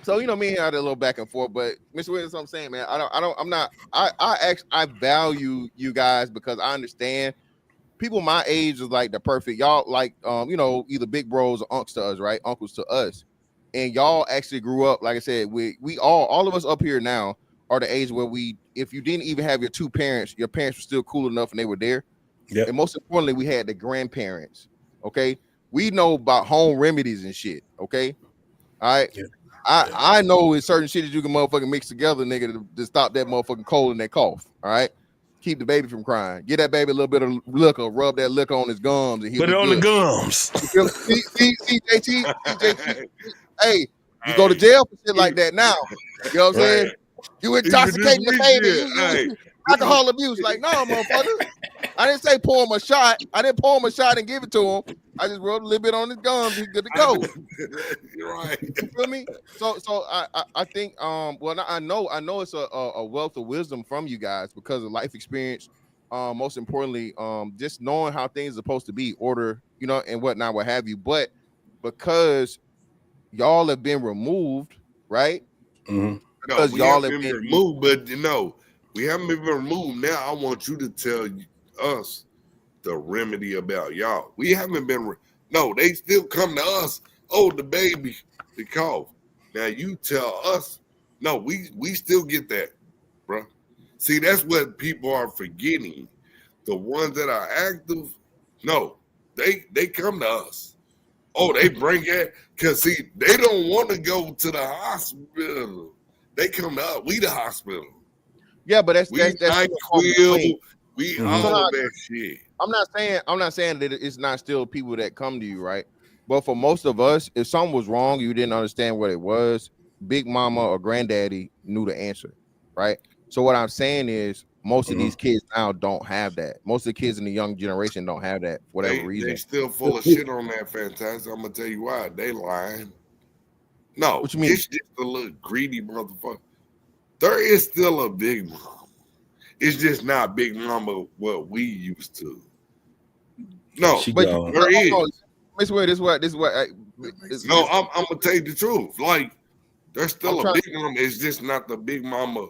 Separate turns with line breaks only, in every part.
So me and him had a little back and forth, but Mr. Williams, what I'm saying, man, I value you guys because I understand people my age is like the perfect y'all, like either big bros or unks to us, right? Uncles to us. And y'all actually grew up, like I said, we all of us up here now are the age where if you didn't even have your parents were still cool enough and they were there.
Yep.
And most importantly, we had the grandparents. Okay. We know about home remedies and shit. Okay. All right.
Yeah.
I know it's certain shit that you can motherfucking mix together, nigga, to stop that motherfucking cold and that cough. All right. Keep the baby from crying. Get that baby a little bit of liquor, rub that liquor on his gums, and he'll
put it on
good.
the gums.
See, JT, hey, you go to jail for shit like that now. You know what I'm saying? You intoxicating the baby. You alcohol abuse. Like, no, motherfucker. I didn't say pour him a shot. I didn't pour him a shot and give it to him. I just rubbed a little bit on his gums. He's good to go.
You're right.
You feel me? So I think well, I know it's a wealth of wisdom from you guys because of life experience. Most importantly, just knowing how things are supposed to be, order, and whatnot, what have you. But because y'all have been removed, right?
Mm-hmm.
Because y'all have been
removed, but we haven't been removed. Now I want you to tell us the remedy about y'all. We haven't been. No, they still come to us. Oh, the baby, the cough. Now you tell us. No, we still get that, bro. See, that's what people are forgetting. The ones that are active, no, they come to us. Oh, they bring it because see, they don't want to go to the hospital. They come to us. We the hospital.
Yeah, but that's
we all that shit.
I'm not saying that it's not still people that come to you, right? But for most of us, if something was wrong, you didn't understand what it was, Big Mama or Granddaddy knew the answer, right? So what I'm saying is most of these kids now don't have that. Most of the kids in the young generation don't have that for whatever reason.
They still full of shit on that fantastic. I'm gonna tell you why. They lying. No,
what you mean?
It's just a little greedy motherfucker. There is still a Big Mama. It's just not Big Mama what we used to. No,
but
there is.
This is what.
No, I'm gonna tell you the truth. Like, there's still a Big Mama. It's just not the Big Mama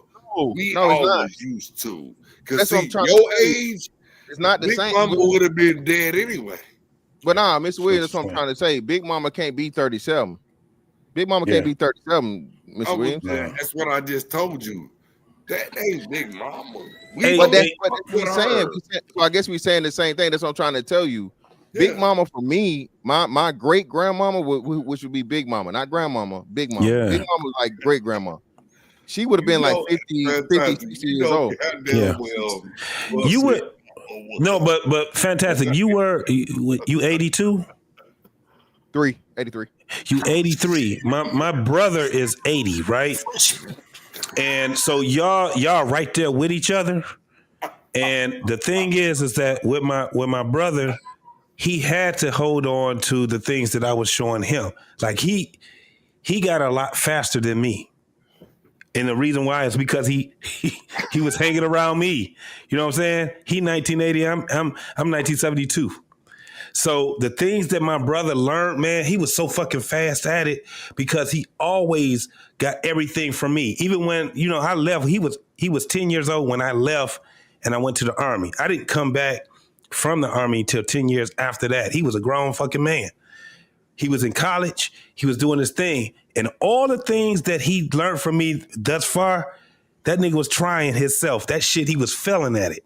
we always used to. Because see, your age,
it's not the
Big
same.
Mama would have been dead anyway.
But nah, Mr. Williams, that's what I'm trying to say. Big Mama can't be 37. Big Mama can't be 37, Mr. Williams.
That's what I just told you. That ain't Big Mama.
But that's what we're saying. So I guess we're saying the same thing. That's what I'm trying to tell you. Big Mama for me, my great grandmama, which would be Big Mama, not grandmama, Big Mama.
Yeah.
Big Mama was like great grandma. She would have been like 50, 60 years old.
Yeah. You would no, but fantastic. You 82?
83.
You 83. My brother is 80, right? And so y'all right there with each other. And the thing is that with my brother, he had to hold on to the things that I was showing him. Like he got a lot faster than me. And the reason why is because he was hanging around me. You know what I'm saying? He 1980, I'm 1972. So the things that my brother learned, man, he was so fucking fast at it because he always got everything from me. Even when, I left, he was 10 years old when I left and I went to the Army. I didn't come back from the Army till 10 years after that. He was a grown fucking man. He was in college. He was doing his thing. And all the things that he learned from me thus far, that nigga was trying himself. That shit, he was failing at it.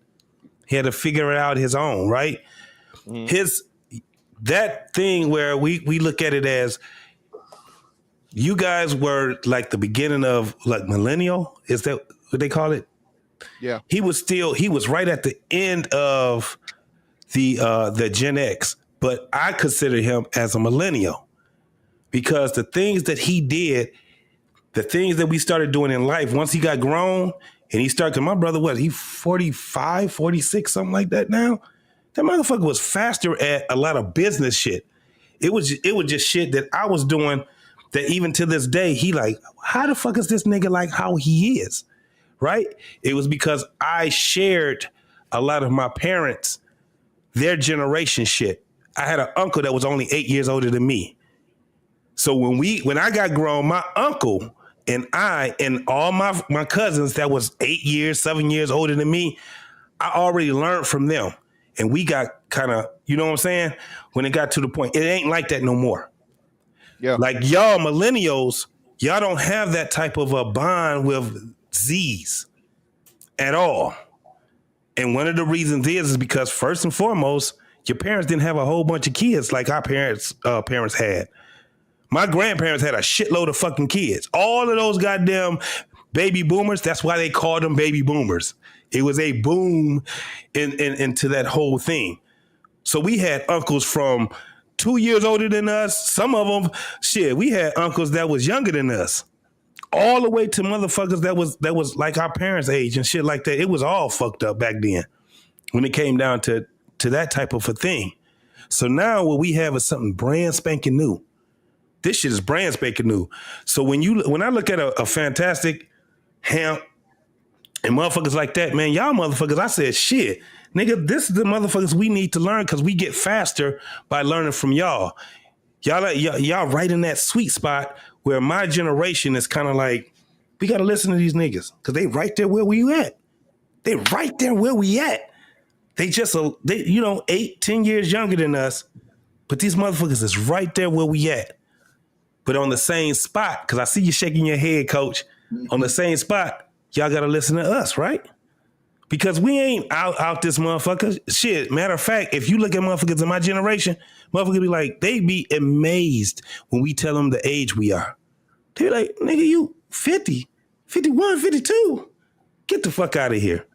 He had to figure it out his own, right? Mm-hmm. That thing where we look at it as you guys were like the beginning of like millennial. Is that what they call it?
Yeah.
He was right at the end of the Gen X, but I consider him as a millennial because the things that he did, the things that we started doing in life, once he got grown and he started, my brother, he 45, 46, something like that now? That motherfucker was faster at a lot of business shit. It was just shit that I was doing that even to this day, he like, how the fuck is this nigga like how he is? Right? It was because I shared a lot of my parents, their generation shit. I had an uncle that was only 8 years older than me. So when I got grown, my uncle And I and all my cousins that was 8 years, 7 years older than me, I already learned from them. And we got kind of, you know what I'm saying? When it got to the point, it ain't like that no more.
Yeah.
Like y'all millennials, y'all don't have that type of a bond with Z's at all. And one of the reasons is because first and foremost, your parents didn't have a whole bunch of kids like our parents had. My grandparents had a shitload of fucking kids. All of those goddamn baby boomers, that's why they called them baby boomers. It was a boom into that whole thing. So we had uncles from 2 years older than us. Some of them, shit, we had uncles that was younger than us. All the way to motherfuckers that was like our parents' age and shit like that. It was all fucked up back then when it came down to that type of a thing. So now what we have is something brand spanking new. This shit is brand spanking new. So when I look at a Fantastic, Hamp, and motherfuckers like that, man, y'all motherfuckers, I said, shit, nigga, this is the motherfuckers we need to learn because we get faster by learning from y'all. Y'all right in that sweet spot where my generation is kind of like, we got to listen to these niggas because they right there where we at. They right there where we at. They just, 8, 10 years younger than us, but these motherfuckers is right there where we at. But on the same spot, because I see you shaking your head, coach, on the same spot, y'all got to listen to us, right? Because we ain't out this motherfucker. Shit, matter of fact, if you look at motherfuckers in my generation, motherfuckers be like, they be amazed when we tell them the age we are. They be like, nigga, you 50, 51, 52. Get the fuck out of here.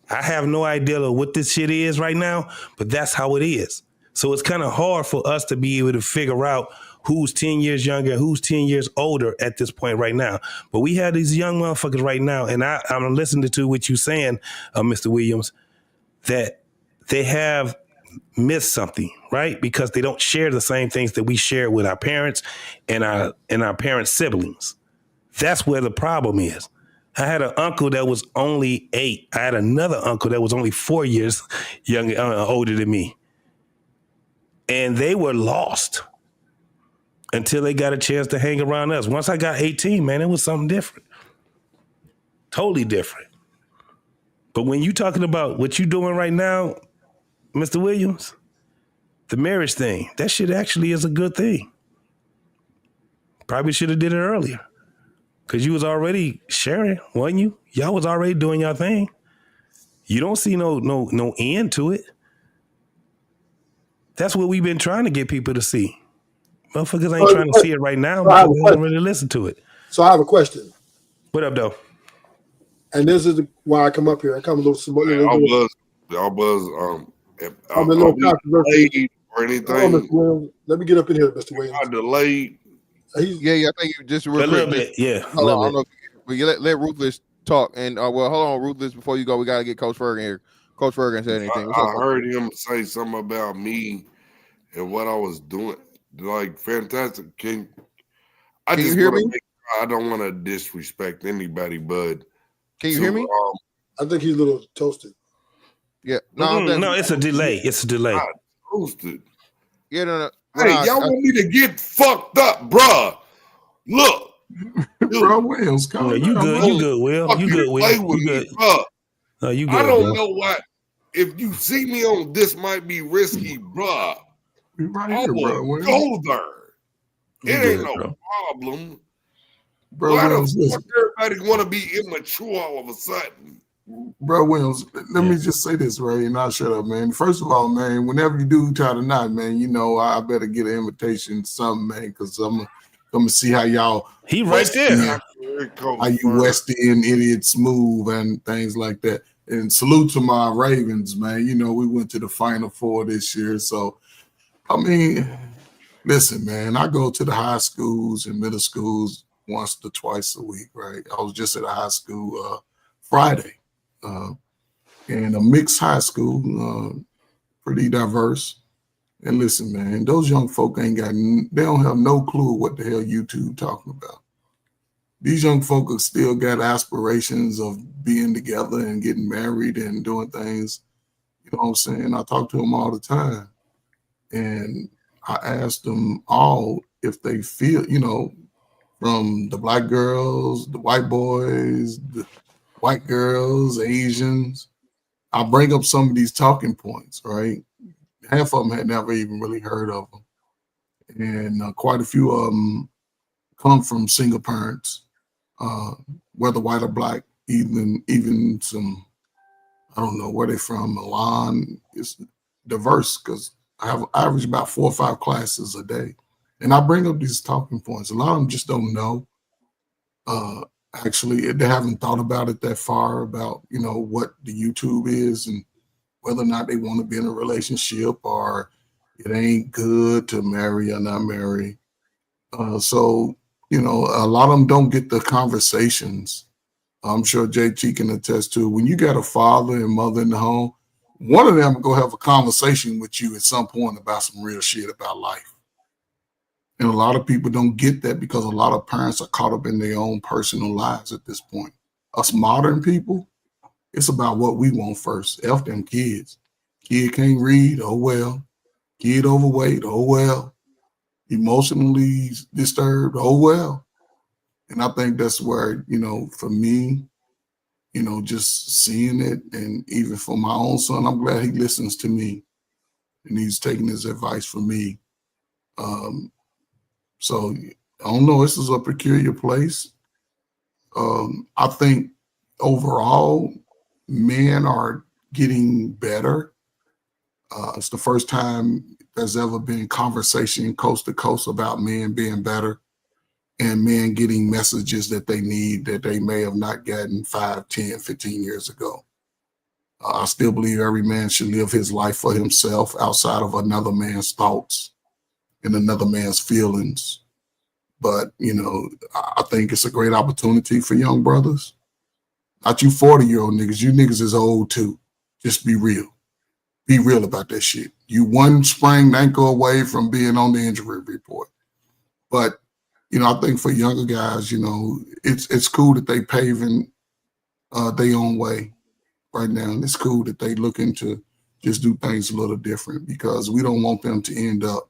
I have no idea of what this shit is right now, but that's how it is. So it's kind of hard for us to be able to figure out who's 10 years younger, who's 10 years older at this point right now. But we have these young motherfuckers right now, and I'm listening to what you're saying, Mr. Williams, that they have missed something, right? Because they don't share the same things that we share with our parents and our parents' siblings. That's where the problem is. I had an uncle that was only 8. I had another uncle that was only 4 years younger, older than me. And they were lost until they got a chance to hang around us. Once I got 18, man, it was something different. Totally different. But when you talking about what you doing right now, Mr. Williams, the marriage thing, that shit actually is a good thing. Probably should have did it earlier. Because you was already sharing, wasn't you? Y'all was already doing your thing. You don't see no end to it. That's what we've been trying to get people to see. Motherfuckers ain't trying to see it right now because they don't really listen to it.
So I have a question.
What up, though?
And this is why I come up here. I come a little small.
I'm a
little controversial
or anything.
Let me get up in here, Mr. Williams.
I delayed.
I think you just
A little bit, yeah.
Hold on, I don't know but you let Ruthless talk. And hold on, Ruthless, before you go, we got to get Coach Ferguson here. Coach Ferguson said anything.
I heard him say something about me and what I was doing. Like, fantastic. Can you hear me? I don't want to disrespect anybody, but
can you hear me?
I think he's a little toasted.
Yeah,
no, it's a delay. It's a delay.
Toasted.
Yeah, no.
Hey, y'all want me to get fucked up, bruh? Look,
bro, Williams, come on.
You good, Will. You good, Will. You good. No, you good.
I don't know what. If you see me on This Might Be Risky, bruh,
right
I
here,
will go there. It ain't no problem.
Bro,
Why
Williams,
the fuck everybody want to be immature all of a sudden?
Bro, Williams, let me just say this, right? And I'll shut up, man. First of all, man, whenever you do tie the knot, man, you know, I better get an invitation, something, man, because I'm going to see how y'all.
He right there.
How you West End idiots move and things like that. And salute to my Ravens, man. You know, we went to the Final Four this year. So, I mean, listen, man, I go to the high schools and middle schools once to twice a week, right? I was just at a high school Friday. And a mixed high school, pretty diverse. And listen, man, those young folk they don't have no clue what the hell YouTube talking about. These young folk have still got aspirations of being together and getting married and doing things. You know what I'm saying? I talk to them all the time. And I asked them all if they feel, you know, from the black girls, the white boys, the white girls, Asians. I bring up some of these talking points, right? Half of them had never even really heard of them. And quite a few of them come from single parents, whether white or black, even some, I don't know where they're from, Milan. It's diverse because I have average about 4 or 5 classes a day. And I bring up these talking points. A lot of them just don't know. Actually, they haven't thought about it that far about, what the YouTube is and whether or not they want to be in a relationship or it ain't good to marry or not marry. So, a lot of them don't get the conversations. I'm sure JT can attest to when you got a father and mother in the home, one of them will go have a conversation with you at some point about some real shit about life. And a lot of people don't get that because a lot of parents are caught up in their own personal lives at this point. Us modern people, it's about what we want first. F them kids. Kid can't read, oh well. Kid overweight, oh well. Emotionally disturbed, oh well. And I think that's where, for me, just seeing it, and even for my own son, I'm glad he listens to me and he's taking his advice from me. So I don't know, this is a peculiar place. I think overall, men are getting better. It's the first time there's ever been conversation coast to coast about men being better and men getting messages that they need that they may have not gotten 5, 10, 15 years ago. I still believe every man should live his life for himself outside of another man's thoughts and another man's feelings. But, I think it's a great opportunity for young brothers. Not you 40-year-old niggas. You niggas is old too. Just be real. Be real about that shit. You one sprained ankle away from being on the injury report. But, I think for younger guys, it's cool that they paving their own way right now. And it's cool that they looking to just do things a little different because we don't want them to end up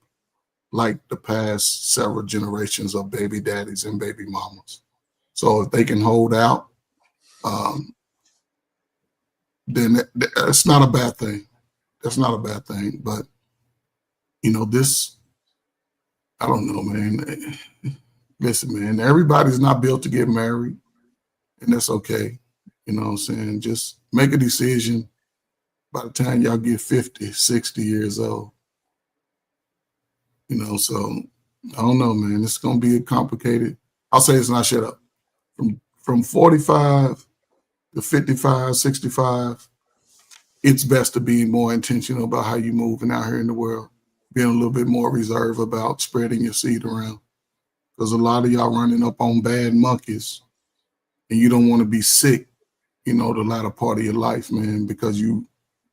like the past several generations of baby daddies and baby mamas. So if they can hold out, then that's not a bad thing. That's not a bad thing. But, this, I don't know, man. Listen, man, everybody's not built to get married, and that's okay. You know what I'm saying? Just make a decision by the time y'all get 50, 60 years old. So I don't know, man. It's going to be complicated. I'll say it's not shut up. From 45 to 55, 65, it's best to be more intentional about how you're moving out here in the world, being a little bit more reserved about spreading your seed around. Because a lot of y'all running up on bad monkeys and you don't want to be sick, the latter part of your life, man, because you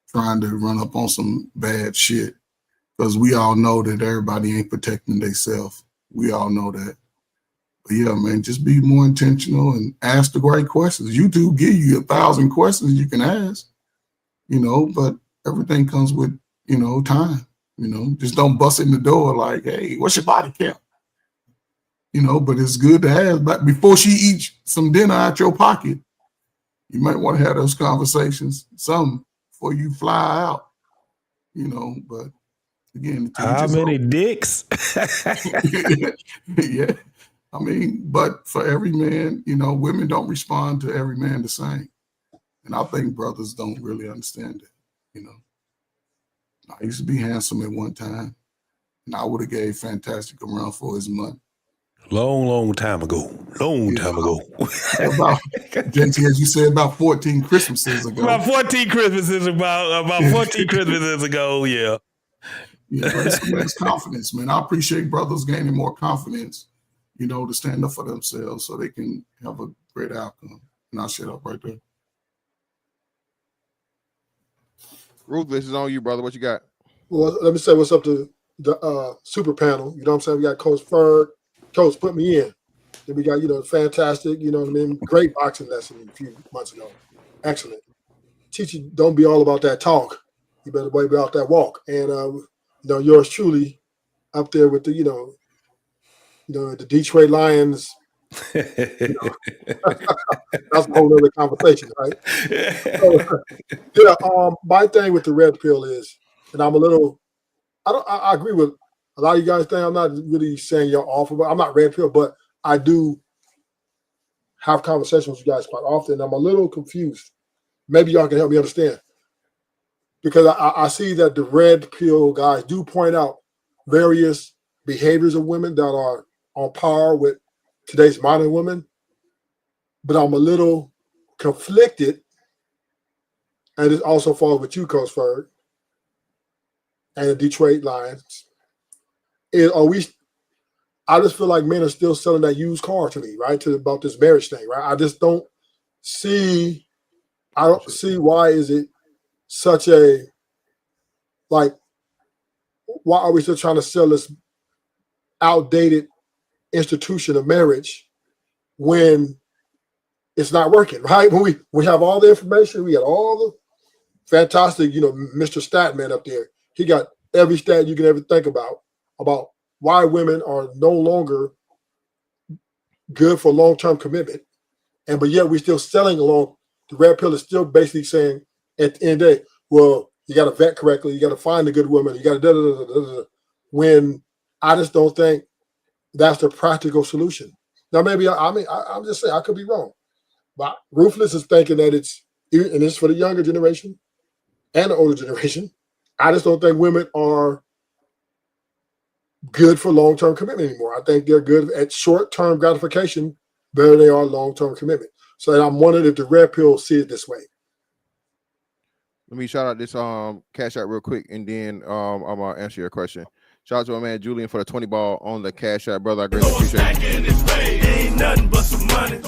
trying to run up on some bad shit. Because we all know that everybody ain't protecting themselves. We all know that. But yeah, man, just be more intentional and ask the right questions. YouTube give you 1,000 questions you can ask, but everything comes with, time. Just don't bust in the door like, hey, what's your body count? But it's good to have. But before she eats some dinner out your pocket, you might want to have those conversations, before you fly out, but again,
how many dicks?
Yeah. But for every man, women don't respond to every man the same. And I think brothers don't really understand that, I used to be handsome at one time, and I would have gave Fantastic a run for his money.
Long time ago. Time ago.
About, JT, as you said, about 14 Christmases ago.
About 14 Christmases ago, yeah.
Yeah, but it's confidence, man. I appreciate brothers gaining more confidence, to stand up for themselves so they can have a great outcome. And I'll shut up right there.
Ruthless is on you, brother. What you got?
Well, let me say what's up to the super panel. You know what I'm saying? We got Coach Ferg. Coach, put me in. Then we got, Fantastic, great boxing lesson a few months ago. Excellent. Teach you, don't be all about that talk. You better be about that walk. And, yours truly up there with the, the Detroit Lions That's a whole other conversation, right? So, yeah. My thing with the red pill is, and I'm a little. I agree with a lot of you guys. Think I'm not really saying you're awful, but I'm not red pill, but I do have conversations with you guys quite often. I'm a little confused. Maybe y'all can help me understand, because I see that the red pill guys do point out various behaviors of women that are on par with today's modern women, but I'm a little conflicted, and it also falls with you, Coach Ferg, and the Detroit Lions. I just feel like men are still selling that used car to me, right? About this marriage thing, right? I don't see why is it such a, like, why are we still trying to sell this outdated institution of marriage when it's not working, right? When we have all the information, we got all the fantastic, Mr. Statman up there. He got every stat you can ever think about why women are no longer good for long-term commitment. But yet we're still selling along. The red pill is still basically saying at the end of the day, well, you got to vet correctly. You got to find a good woman. You got to when I just don't think that's the practical solution. Now, maybe I'm just saying I could be wrong, but Ruthless is thinking that it's, and it's for the younger generation and the older generation. I just don't think women are good for long-term commitment anymore. I think they're good at short-term gratification better than they are long-term commitment. So I'm wondering if the red pill see it this way.
Let me shout out this cash out real quick, and then I'm gonna answer your question. Shout out to my man Julian for the 20 ball on the cash out, brother. I greatly appreciate it. Ain't nothing but some money.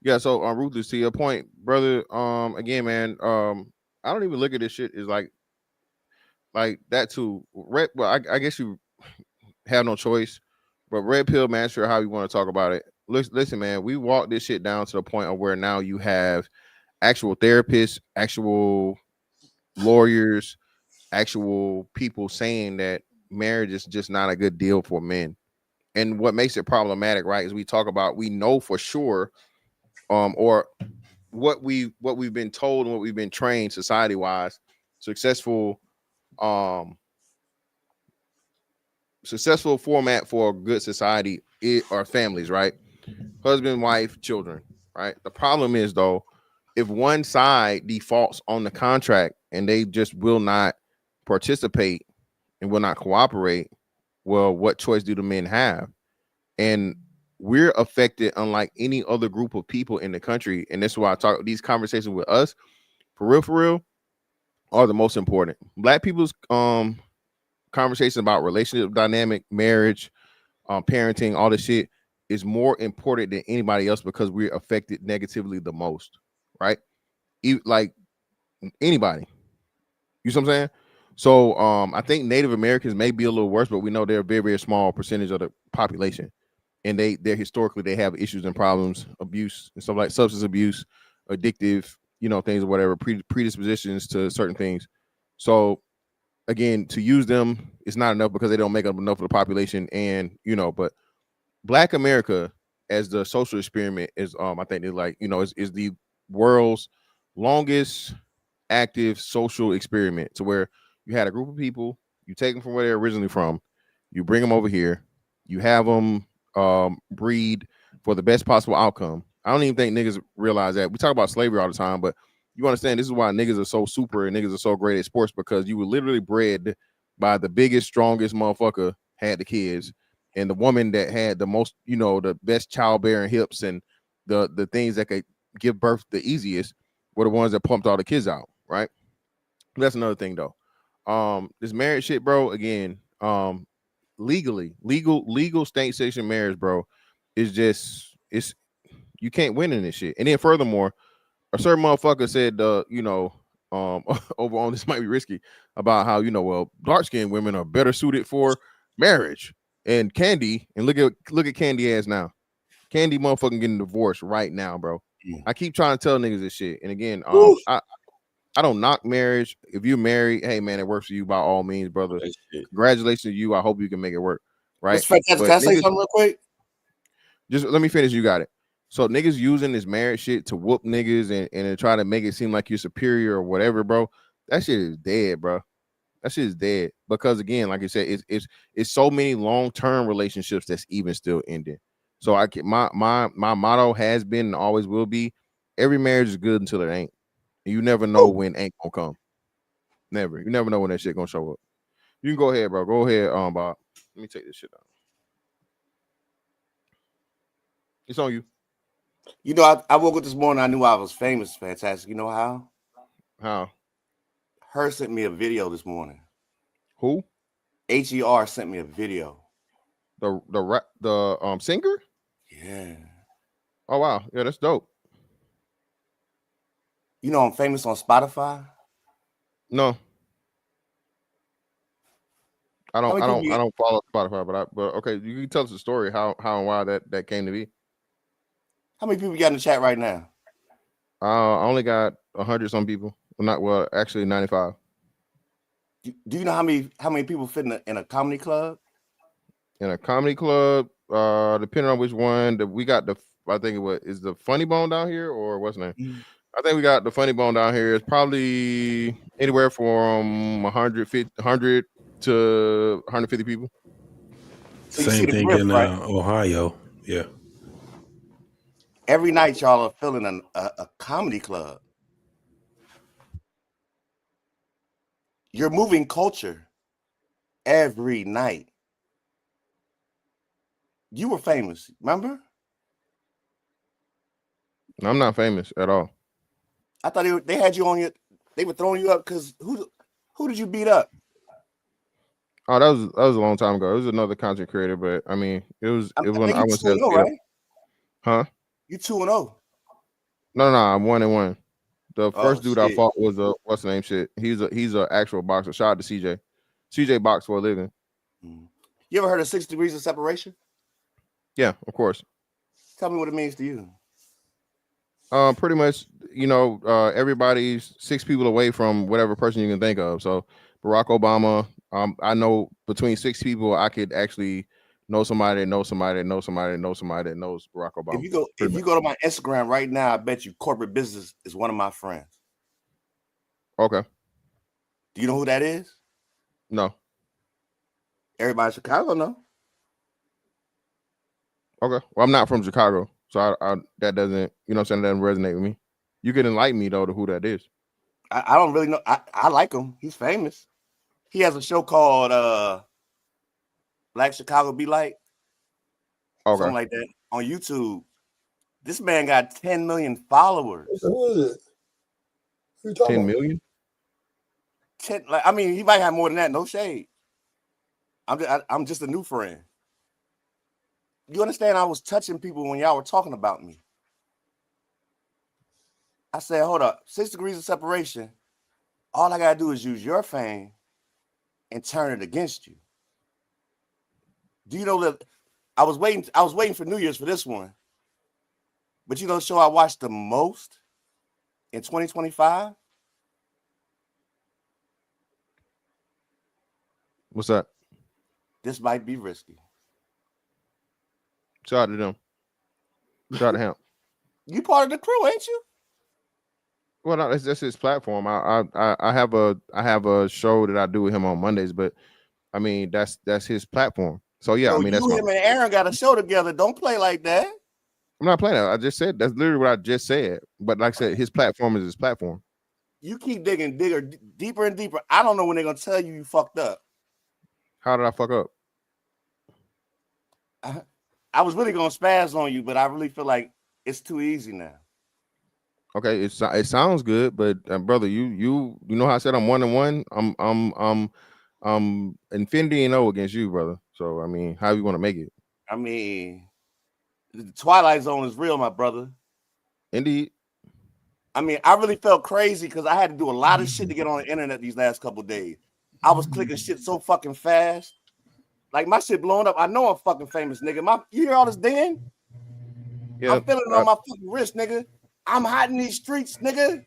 Yeah, so Ruthless, to your point, brother. Again, man, I don't even look at this shit as like that too. Well, I guess you have no choice, but red pill, man, sure how you want to talk about it. Listen, man, we walked this shit down to the point of where now you have actual therapists, actual lawyers, actual people saying that marriage is just not a good deal for men. And what makes it problematic, right, is we talk about, we know for sure, or what we've been told and what we've been trained society-wise, successful format for a good society are families, right? Husband, wife, children, right? The problem is, though, if one side defaults on the contract and they just will not participate and will not cooperate, well, what choice do the men have? And we're affected unlike any other group of people in the country. And that's why I talk, these conversations with us, for real, are the most important. Black people's conversation about relationship dynamic, marriage, parenting, all this shit is more important than anybody else because we're affected negatively the most, right? Like anybody. You see what I'm saying? So I think Native Americans may be a little worse, but we know they're a very, very small percentage of the population. And they're historically, they have issues and problems, abuse and stuff like substance abuse, addictive, things or whatever, predispositions to certain things. So again, to use them, it's not enough because they don't make up enough of the population. And, but Black America as the social experiment is, I think they're like, is the world's longest active social experiment, to where you had a group of people, you take them from where they're originally from, you bring them over here, you have them breed for the best possible outcome. I don't even think niggas realize that. We talk about slavery all the time, but you understand this is why niggas are so super and niggas are so great at sports, because you were literally bred by the biggest, strongest motherfucker had the kids, and the woman that had the most, the best childbearing hips and the things that could give birth the easiest were the ones that pumped all the kids out, right? That's another thing though. This marriage shit, bro, again, legal state sanctioned marriage, bro, is just, you can't win in this shit. And then furthermore, a certain motherfucker said, over on this might be risky, about how, well, dark-skinned women are better suited for marriage. And Candy, and look at Candy ass now. Candy motherfucking getting divorced right now, bro. I keep trying to tell niggas this shit. And again, I don't knock marriage. If you're married, hey man, it works for you by all means, brother. Congratulations to you. I hope you can make it work. Right.
Can I say something real quick?
Just let me finish. You got it. So niggas using this marriage shit to whoop niggas and try to make it seem like you're superior or whatever, bro. That shit is dead, bro. That shit is dead. Because again, like I said, it's so many long-term relationships that's even still ending. So my motto has been and always will be: every marriage is good until it ain't. And you never know when ain't gonna come. Never. You never know when that shit gonna show up. You can go ahead, bro. Go ahead, Bob. Let me take this shit down. It's on you.
You know, I woke up this morning. I knew I was famous. Fantastic. You know how?
How?
Her sent me a video this morning.
Who?
HER sent me a video.
The singer?
Yeah.
Oh wow, yeah, that's dope.
You know I'm famous on Spotify.
No, I don't follow Spotify, but okay, you can tell us the story how and why that came to be.
How many people you got in the chat right now?
I only got 100 some people. Actually 95.
Do you know how many people fit in a comedy club?
In a comedy club, depending on which one, we got I think is the Funny Bone down here or what's the name?
Mm.
I think we got the Funny Bone down here. It's probably anywhere from 100 to 150 people.
So
Same thing
drift,
in
right?
Ohio. Yeah.
Every night y'all are filling a comedy club. You're moving culture every night. You were famous, remember?
I'm not famous at all.
I thought they had you on your. They were throwing you up because who did you beat up?
Oh, that was a long time ago. It was another content creator, but I mean, it was when I was
2-0, right?
Huh?
You 2-0.
No, I'm 1-1. The first dude
shit.
I fought was what's the name? Shit. He's a actual boxer. Shout out to CJ. CJ box for a living.
You ever heard of 6 degrees of separation?
Yeah, of course.
Tell me what it means to you.
Pretty much, everybody's 6 people away from whatever person you can think of. So Barack Obama, I know between 6 people, I could actually know somebody that knows somebody that knows somebody that knows somebody that knows Barack Obama.
If you go to my Instagram right now, I bet you corporate business is one of my friends.
Okay.
Do you know who that is?
No.
Everybody in Chicago know.
Okay. Well, I'm not from Chicago, so I that doesn't, you know what I'm saying, that doesn't resonate with me. You can enlighten me though to who that is.
I don't really know. I like him. He's famous. He has a show called Black Chicago Be Like.
Okay.
Something like that on YouTube. This man got 10 million followers.
Who is it? Who you
10
talking about?
million?
10, I mean, he might have more than that. No shade. I'm just a new friend. You understand? I was touching people when y'all were talking about me. I said, hold up, 6 degrees of separation. All I gotta do is use your fame and turn it against you. Do you know that I was waiting for New Year's for this one. But you know the show I watched the most in 2025?
What's that?
This might be risky.
Shout out to them. Shout out to him.
You part of the crew, ain't you?
Well, no, that's his platform. I have a show that I do with him on Mondays, but I mean that's his platform. So yeah,
So
I mean that's
him and Aaron got a show together. Don't play like that.
I'm not playing that. I just said that's literally what I just said. But like I said, his platform is his platform.
You keep digging deeper and deeper. I don't know when they're gonna tell you fucked up.
How did I fuck up?
I was really gonna spaz on you, but I really feel like it's too easy now.
Okay, it sounds good, but brother, you know how I said I'm 1-1. I'm Infinity and O against you, brother. So I mean, how you want to make it?
I mean, the Twilight Zone is real, my brother.
Indeed.
I mean, I really felt crazy because I had to do a lot of shit to get on the internet these last couple of days. I was clicking shit so fucking fast. Like my shit blowing up. I know I'm fucking famous, nigga. You hear all this then?
Yeah.
I'm feeling it on my fucking wrist, nigga. I'm hot in these streets, nigga.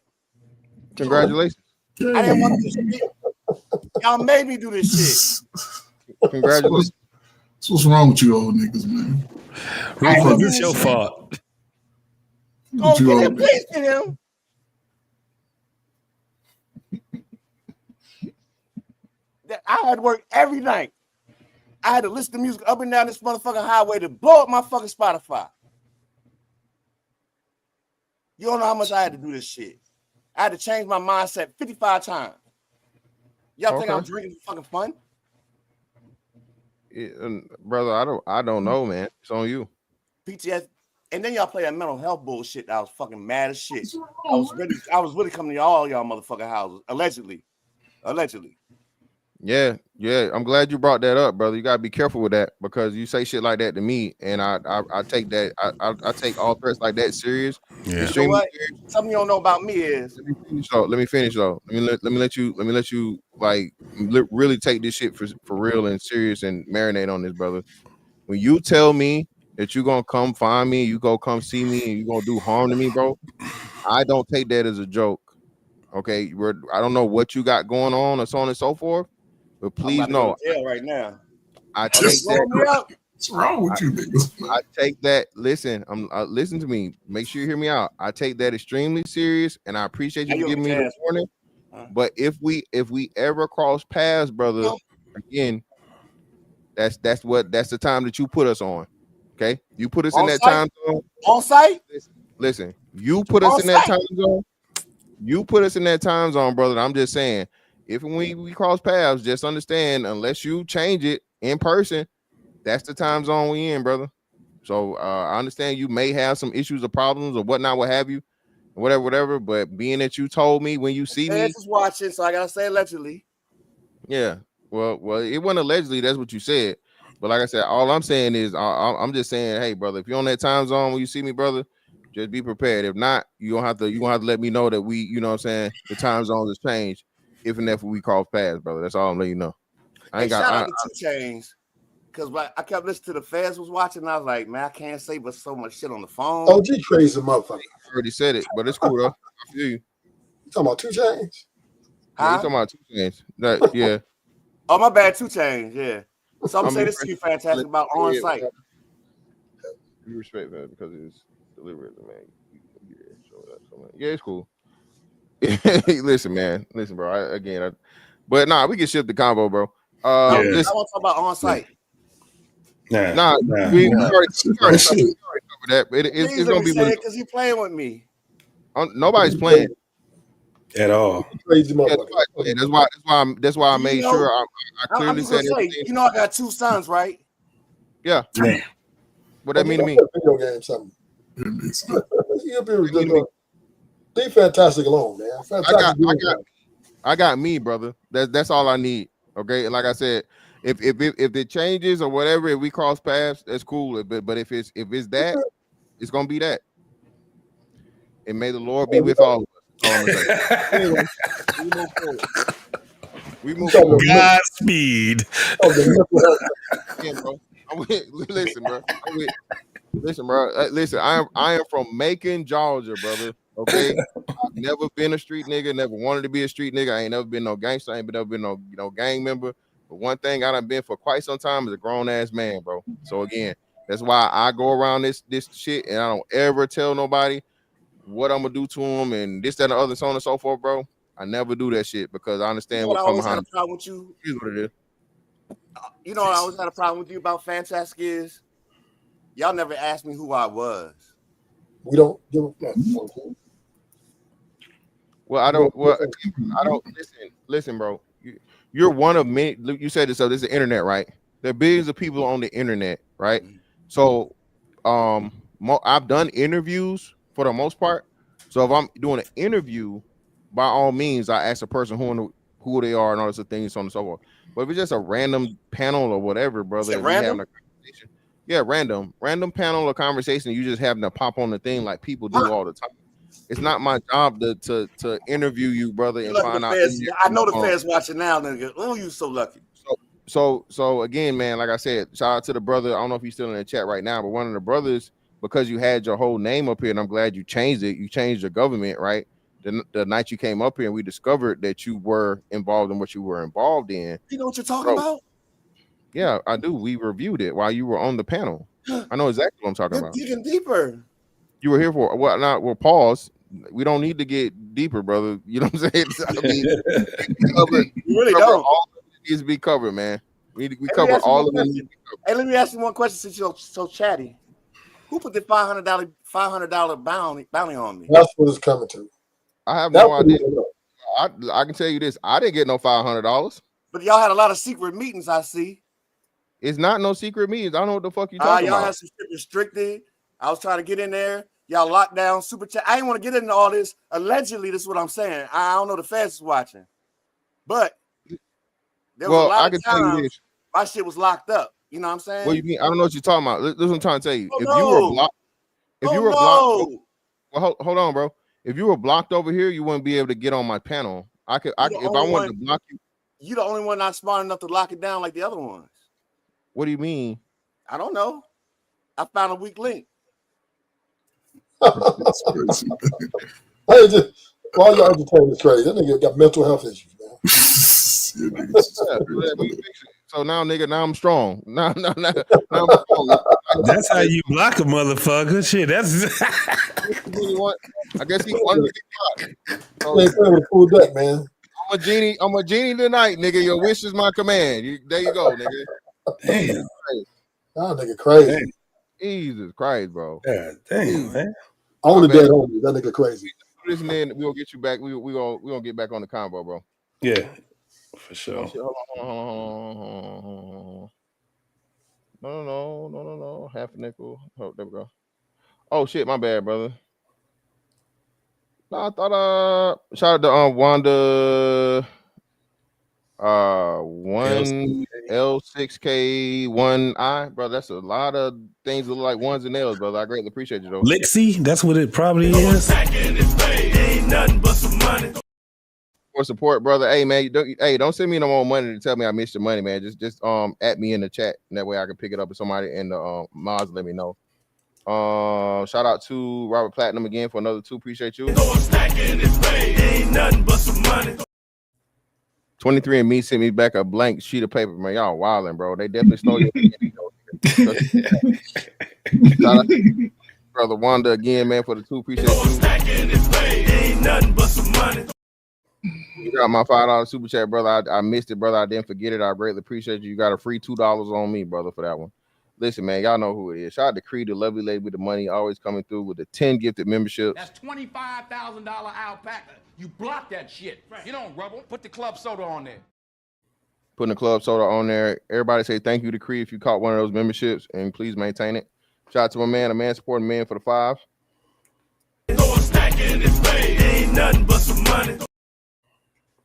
Congratulations.
I didn't want to do shit. Y'all made me do this shit.
Congratulations.
What's wrong with you old niggas, man?
Rufus, it's your fault.
Oh,
You
get
all-
him, please get him. I had to work every night. I had to listen to music up and down this motherfucking highway to blow up my fucking Spotify. You don't know how much I had to do this shit. I had to change my mindset 55 times. Y'all think
Okay.
I'm drinking for fucking fun?
Brother, I don't know, man. It's on you.
PTS. And then y'all play that mental health bullshit. I was fucking mad as shit. I was really coming to all y'all motherfucking houses. Allegedly.
Yeah. I'm glad you brought that up, brother. You gotta be careful with that because you say shit like that to me, and I take that. I take all threats like that serious.
Yeah.
You know
Extremely
what?
serious.
Something you don't know about me is
Let me finish though. Let me let you like really take this shit for real and serious and marinate on this, brother. When you tell me that you're gonna come find me, you go come see me, and you're gonna do harm to me, bro, I don't take that as a joke. Okay, I don't know what you got going on or so on and so forth, but
I'm
please
about to go
know
to jail right now.
I
Oh, they
take that.
blowing me up.
What's wrong with you niggas?
I take that. Listen, listen to me. Make sure you hear me out. I take that extremely serious, and I appreciate you
Now
for
you
giving me
on
the
your ass.
warning.
Huh?
But if we ever cross paths, brother,
No.
again, that's the time that you put us on. Okay, you put us in
On
that
site?
time zone.
On site?
Listen, you put us
On
in that
site.
time zone. You put us in that time zone, brother. I'm just saying, if we cross paths, just understand, unless you change it in person, that's the time zone we in, brother. So I understand you may have some issues or problems or whatnot, what have you, whatever. But being that you told me when you see me,
Feds is watching, so I gotta say allegedly.
yeah, well, it wasn't allegedly. That's what you said. But like I said, all I'm saying is, I'm just saying, hey, brother, if you're on that time zone when you see me, brother, just be prepared. If not, you're gonna have to let me know that we, you know what I'm saying, the time zones has changed. If and if we cross paths, brother. That's all I'm letting you know. I
Hey,
ain't
shout out
got.
to 2 Chainz. Because I kept listening to the feds was watching, and I was like, man, I can't say but so much shit on the phone.
OG crazy motherfucker.
I already said it, but it's cool though. I feel you.
You talking about 2 Chainz?
Yeah, you
Huh?
talking about 2 Chainz. Yeah.
Oh, my bad, 2 Chainz, yeah. So I'm
I
saying
mean,
this to you, fantastic, about on site.
You respect that because it's deliberate, man. Yeah, it's cool. Listen, man. Listen, bro. But nah, we can shift the combo, bro.
Yeah.
I
Listen,
want to talk about on site.
nah,
Nah.
we already
That shit.
covered that. It's
Please
gonna
let me
be
say it because he playing with me.
nobody's playing.
At all.
Crazy
Yeah,
motherfucker.
nobody's playing. That's why I
You
made
know,
sure I
I'm
clearly
just gonna
said
say,
everything.
you know, I got 2 sons, right?
Yeah.
Man.
What that mean to me?
Video game something. You'll be
What that mean to me?
leave Fantastic alone, man. Fantastic.
I got me, brother. That's all I need. Okay, and like I said, if it changes or whatever, if we cross paths, that's cool. But if it's that, it's gonna be that. And may the Lord be with all of us. That's all I'm gonna say. Anyway, we move forward.
Godspeed.
Again, bro. Listen, bro. Listen, bro. Listen, I am from Macon, Georgia, brother. Okay, I've never been a street nigga. Never wanted to be a street nigga. I ain't never been no gangster. I ain't never been no gang member. But one thing I done been for quite some time is a grown ass man, bro. So again, that's why I go around this shit and I don't ever tell nobody what I'm gonna do to them and this, that, and the other, so on and so forth, bro. I never do that shit because I understand
You know
what
what I
come
always had
behind
a problem with you?
it. Here's what it is.
You know what I always had a problem with you about Fantastic is y'all never asked me who I was.
We don't give a fuck.
Well, I don't listen, bro. You're one of many. You said this, so this is the internet, right? There are billions of people on the internet, right? So I've done interviews for the most part. So if I'm doing an interview, by all means, I ask a person who they are and all those things, so on and so forth. But if it's just a random panel or whatever, brother, and we having a conversation, yeah, random panel or conversation, you just having to pop on the thing like people do all the time. It's not my job to interview you, brother, and find out.
I know the fans watching now, nigga. Oh, you so lucky.
So again, man, like I said, shout out to the brother. I don't know if he's still in the chat right now, but one of the brothers, because you had your whole name up here, and I'm glad you changed it. You changed your government, right? The night you came up here, and we discovered that you were involved in what you were involved in.
You know what you're talking about?
Yeah, I do. We reviewed it while you were on the panel. I know exactly what I'm talking
You're
about.
digging deeper.
You were here for what? Not well. Pause. We don't need to get deeper, brother. You know what I'm saying? I mean,
You really
cover
don't.
all that needs to be covered, man. We
Hey, let me
cover
ask you
all
one
of them.
question. Hey, let me ask you one question since you're so chatty. Who put the $500 bounty on me?
That's what it's coming to.
I have
That's
no
what
idea.
it is.
I can tell you this. I didn't get no $500.
But y'all had a lot of secret meetings, I see.
It's not no secret meetings. I don't know what the fuck you talking
Y'all
about.
had some shit restricted. I was trying to get in there. Y'all locked down super chat. I didn't want to get into all this. Allegedly, this is what I'm saying. I don't know the fans is watching. But there was a
Well,
lot
I
of
can tell you
times
this.
my shit was locked up. You know what I'm saying?
What you mean? I don't know what you're talking about. This is what I'm trying to tell you.
Oh,
If
no.
you were blocked,
no.
well, hold on, bro. If you were blocked over here, you wouldn't be able to get on my panel. If I wanted to block you.
You the only one not smart enough to lock it down like the other ones.
What do you mean?
I don't know. I found a weak link.
That's crazy.
Hey, just while y'all entertaining this crazy, that nigga got mental health issues, man.
Yeah, niggas is
Yeah,
crazy.
we fix it. So now, nigga, now I'm strong. Now I'm strong.
That's how you block a motherfucker. Shit, that's
I guess he wanted to get blocked. So,
They ain't playing with a full deck, man.
I'm a genie tonight, nigga. Your wish is my command. There you go, nigga.
damn.
That nigga crazy.
Damn.
Jesus Christ, bro.
God damn, man.
Only
My bad.
dead homie. That nigga crazy.
Listen, then we'll get you back. We gonna get back on the combo, bro.
Yeah, for sure.
Hold on. No. Half a nickel. Oh, there we go. Oh shit, my bad, brother. No, I thought shout out to Wanda 1 L6K 1I, brother. That's a lot of things that look like ones and L's, brother. I greatly appreciate you though.
Lixie, that's what it probably is.
For support, brother. Hey man, don't send me no more money to tell me I missed your money, man. Just at me in the chat, and that way I can pick it up with somebody in the mods. Let me know. Shout out to Robert Platinum again for another 2. Appreciate you. 23 and me sent me back a blank sheet of paper, man. Y'all wilding, bro. They definitely stole your Shout out to brother Wanda again, man, for the 2. Appreciate you. You got my $5 super chat, brother. I missed it, brother. I didn't forget it. I greatly appreciate you. You got a free $2 on me, brother, for that one. Listen, man, y'all know who it is. Shout out to Creed, the lovely lady with the money, always coming through with the 10 gifted memberships.
That's $25,000 alpaca. You block that shit. You don't rubble. Put the club soda on there.
Putting the club soda on there. Everybody say thank you to Creed if you caught one of those memberships, and please maintain it. Shout out to my man, a man supporting man for the 5.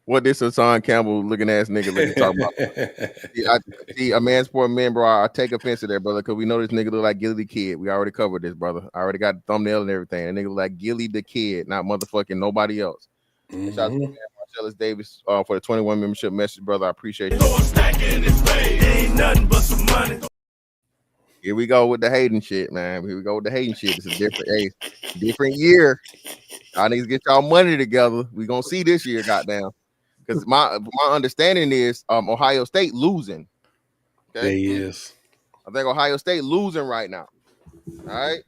What this Hassan Campbell looking ass nigga looking talking about? See, a man supporting man, bro. I take offense to that, brother, because we know this nigga look like Gilly the Kid. We already covered this, brother. I already got the thumbnail and everything. That nigga look like Gilly the Kid, not motherfucking nobody else.
Mm-hmm.
Shout out to my man Marcellus Davis for the 21 membership message, brother. I appreciate you. Here we go with the hating shit, man. Here we go with the hating shit. It's a different year. Y'all niggas get y'all money together. We gonna see this year, goddamn. Because my understanding is Ohio State losing. Okay,
They is.
I think Ohio State losing right now. All right.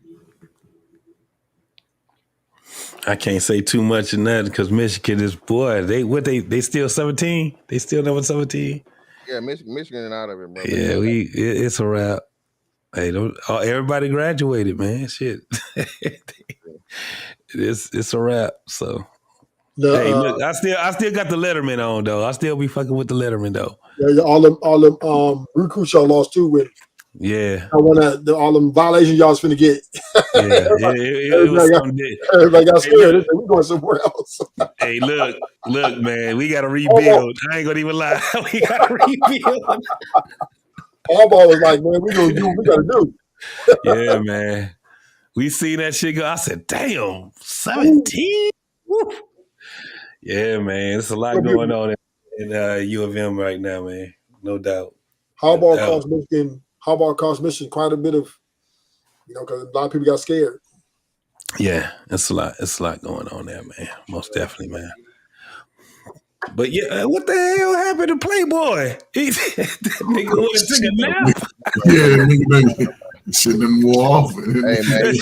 I can't say too much in that because Michigan is they still 17? They still number 17?
Yeah, Michigan and out of it, bro.
Yeah, it's a wrap. Hey, everybody graduated, man. Shit. it's a wrap. So hey, look, I still got the Letterman on though. I still be fucking with the Letterman though.
Yeah, all them recruits y'all lost too with.
Yeah.
I want all them violations y'all was finna get.
Yeah, it was something.
Everybody got scared. They said, we're going somewhere else.
Hey, look, man, we got to rebuild. I ain't gonna even lie. We got to rebuild.
Harbaugh was like, man, we gonna do what we gotta do.
Yeah, man. We seen that shit go. I said, damn, 17? Woo. Yeah, man. There's a lot going on in U of M right now, man. No doubt.
Harbaugh cost Michigan quite a bit of, because a lot of people got scared.
Yeah, it's a lot. It's a lot going on there, man. Most definitely, man. But yeah, what the hell happened to Playboy? That nigga went and took a nap.
Yeah, nigga. Shit done wore off.
Hey man,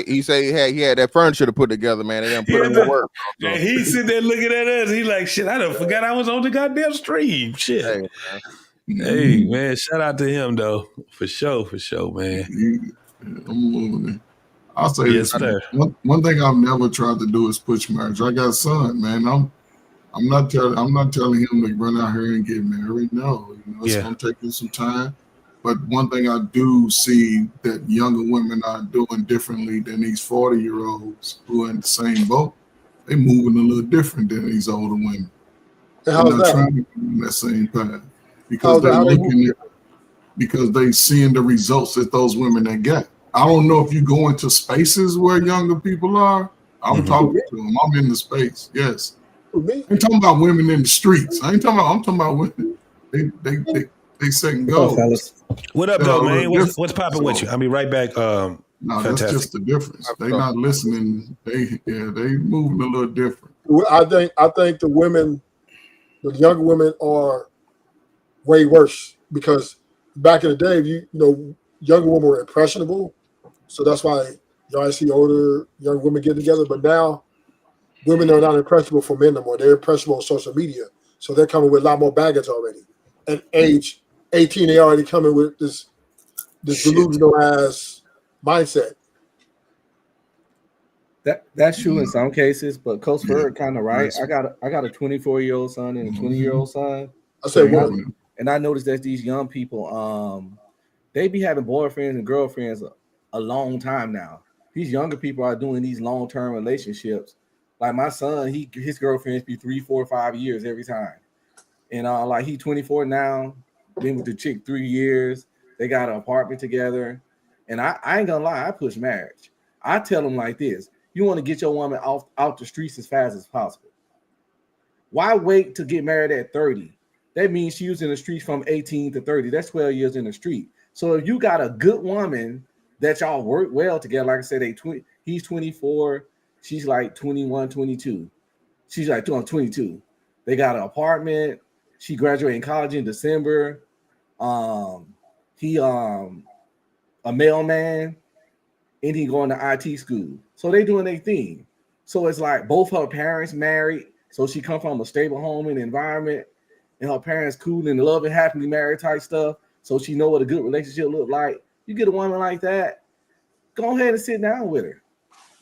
he say he had that furniture to put together, man. They done put in the work. So,
And he sitting there looking at us. He like, shit, I done forgot I was on the goddamn stream. Shit.
hey,
Hey, man, shout out to him though. For sure, man.
I'll say
Yes,
this.
sir.
One thing I've never tried to do is push marriage. I got a son, man. I'm not telling him to run out here and get married. No, it's gonna take him some time. But one thing I do see that younger women are doing differently than these 40-year-olds who are in the same boat. They moving a little different than these older women.
And
They're
how's
not
that?
trying to go in that same path
How's
because
that? How they
because they seeing the results that those women that get. I don't know if you go into spaces where younger people are. I'm talking to them. I'm in the space. Yes.
Me?
I'm talking about women in the streets. I'm talking about women. They second
What's up,
goals.
fellas?
What up,
Yeah,
though,
a
man?
little
What's popping with
So-
you? I'll be right back.
No, that's
Fantastic.
just the difference. They not listening. They moving a little different.
I think the younger women are way worse because back in the day, you know, younger women were impressionable, so that's why y'all see older young women get together. But now, women are not impressionable for men no more. They're impressionable on social media, so they're coming with a lot more baggage already. At age 18, they already coming with this delusional ass mindset.
That's true in some cases, but Coach Ferg kind of right. I got a 24-year-old son and a 20-year-old son.
I said,
Yeah.
well,
And I noticed that these young people, they be having boyfriends and girlfriends a long time now. These younger people are doing these long-term relationships. Like my son, his girlfriends be 3, 4, 5 years every time. And like he 24 now, been with the chick 3 years. They got an apartment together. And I ain't gonna lie, I push marriage. I tell them like this: you want to get your woman out the streets as fast as possible. Why wait to get married at 30? That means she was in the streets from 18 to 30. That's 12 years in the street. So if you got a good woman that y'all work well together, like I said, he's 24, she's like 21, 22. She's like 22. They got an apartment. She graduated college in December. He a mailman, and he going to IT school. So they doing their thing. So it's like both her parents married. So she come from a stable home and environment, and her parents cool and loving, happily married type stuff. So she know what a good relationship look like. You get a woman like that, go ahead and sit down with her.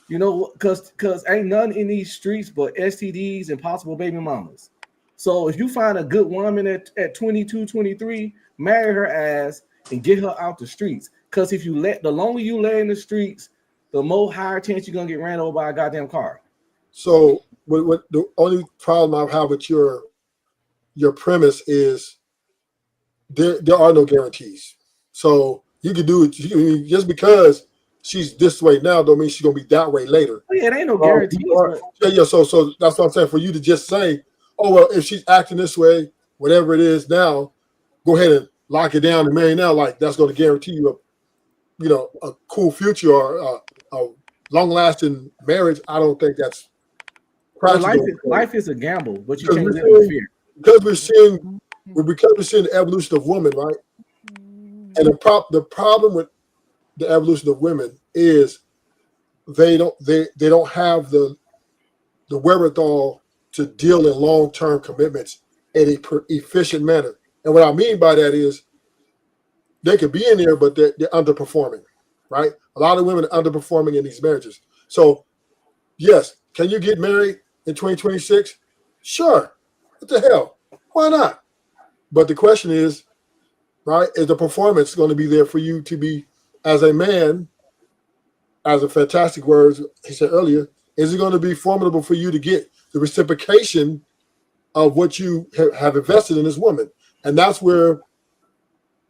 You know, because ain't none in these streets but STDs and possible baby mamas. So if you find a good woman at 22, 23, marry her ass and get her out the streets. Because if the longer you lay in the streets, the more higher chance you're gonna get ran over by a goddamn car.
so what the only problem I have with your premise is there are no guarantees. So you can do it just because she's this way now don't mean she's gonna be that way later.
Yeah, it ain't no guarantees.
Yeah. So that's what I'm saying. For you to just say, oh well, if she's acting this way, whatever it is now, go ahead and lock it down and marry now. Like that's going to guarantee you a cool future or a long-lasting marriage. I don't think that's practical.
Life is a gamble, but you
Because
can't
we're
live in fear.
because we're seeing the evolution of women, right? And the problem with the evolution of women is they don't have the wherewithal to deal in long-term commitments in a efficient manner. And what I mean by that is they could be in there, but they're underperforming, right? A lot of women are underperforming in these marriages. So, yes, can you get married in 2026? Sure. What the hell? Why not? But the question is, right, is the performance going to be there for you to be, as a man, as a fantastic word he said earlier, is it going to be formidable for you to get the reciprocation of what you have invested in this woman? And that's where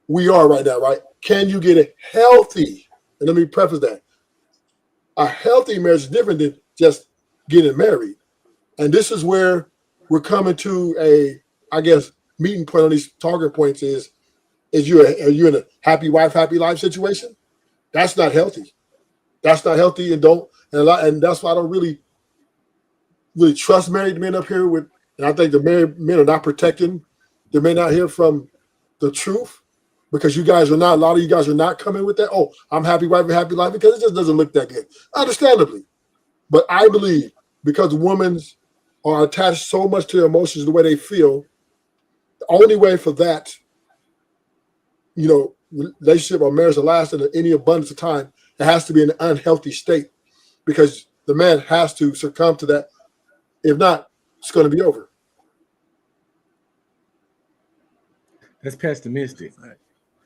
we are right now, right? Can you get a healthy, and let me preface that, a healthy marriage is different than just getting married. And this is where we're coming to a, I guess, meeting point on these target points are you in a happy wife, happy life situation? That's not healthy. That's not healthy, and that's why I don't really trust married men up here with, and I think the married men are not protecting the men out here from the truth. because a lot of you guys are not coming with that. Oh, I'm happy wife and happy life, because it just doesn't look that good, understandably. But I believe because women are attached so much to their emotions, the way they feel, the only way for that, relationship or marriage to last in any abundance of time, it has to be in an unhealthy state, because the man has to succumb to that. If not, it's going to be over.
That's pessimistic.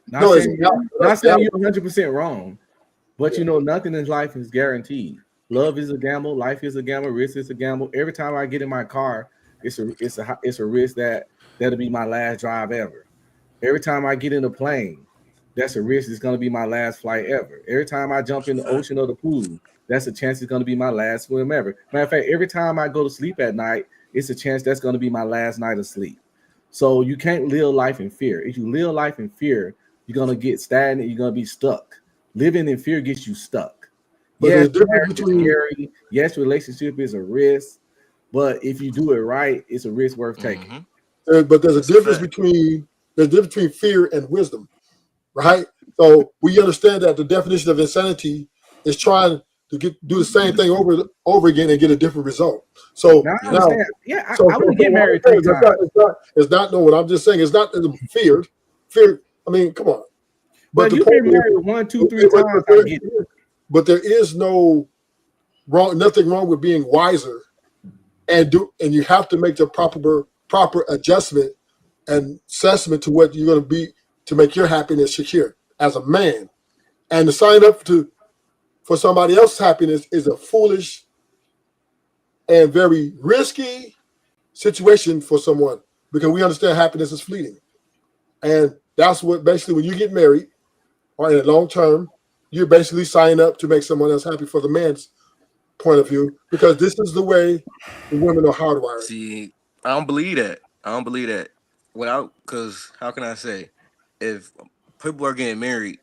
Not
No,
saying you're 100% wrong, but nothing in life is guaranteed. Love is a gamble. Life is a gamble. Risk is a gamble. Every time I get in my car, it's a risk that'll be my last drive ever. Every time I get in a plane, that's a risk. It's going to be my last flight ever. Every time I jump in the ocean or the pool, that's a chance it's going to be my last swim ever. Matter of fact, every time I go to sleep at night, it's a chance that's going to be my last night of sleep. So you can't live life in fear. If you live life in fear, you're going to get stagnant. You're going to be stuck. Living in fear gets you stuck. Yes, marriage is scary. Yes, relationship is a risk. But if you do it right, it's a risk worth taking.
But there's a difference between fear and wisdom, right? So we understand that the definition of insanity is trying to do the same thing over again and get a different result. So
now, I would get married 3 times.
It's not. No, what I'm just saying is not fear. Fear. I mean, come on.
But you get married 1, 2, 3 times. I get it.
But there is nothing wrong with being wiser, and you have to make the proper adjustment and assessment to what you're going to be to make your happiness secure as a man. And to sign up for somebody else's happiness is a foolish and very risky situation for someone, because we understand happiness is fleeting. And that's what basically, when you get married or in a long term, you're basically signing up to make someone else happy for the man's point of view, because this is the way the women are hardwired.
See, I don't believe that. Because how can I say, if people are getting married,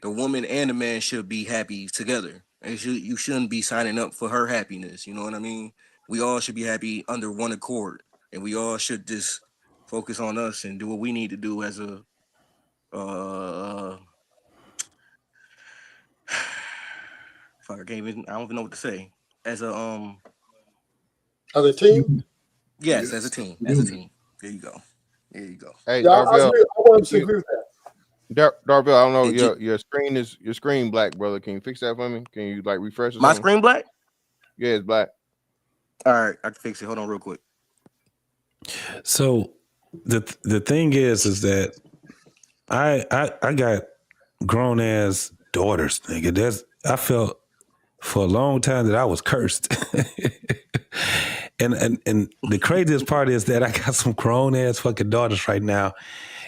the woman and the man should be happy together. And you shouldn't be signing up for her happiness. You know what I mean? We all should be happy under one accord, and we all should just focus on us and do what we need to do as a I don't even know what to say. As a
team?
Yes, as a team. As a team. There you go.
Hey,
yeah,
Darvell,
I want to agree with that.
Darvell, I don't know, your screen black, brother. Can you fix that for me? Can you refresh it?
My screen black?
Yeah, it's black.
All right, I can fix it. Hold on real quick.
So the thing is that I got grown ass daughters, nigga. I felt for a long time that I was cursed. and the craziest part is that I got some grown ass fucking daughters right now.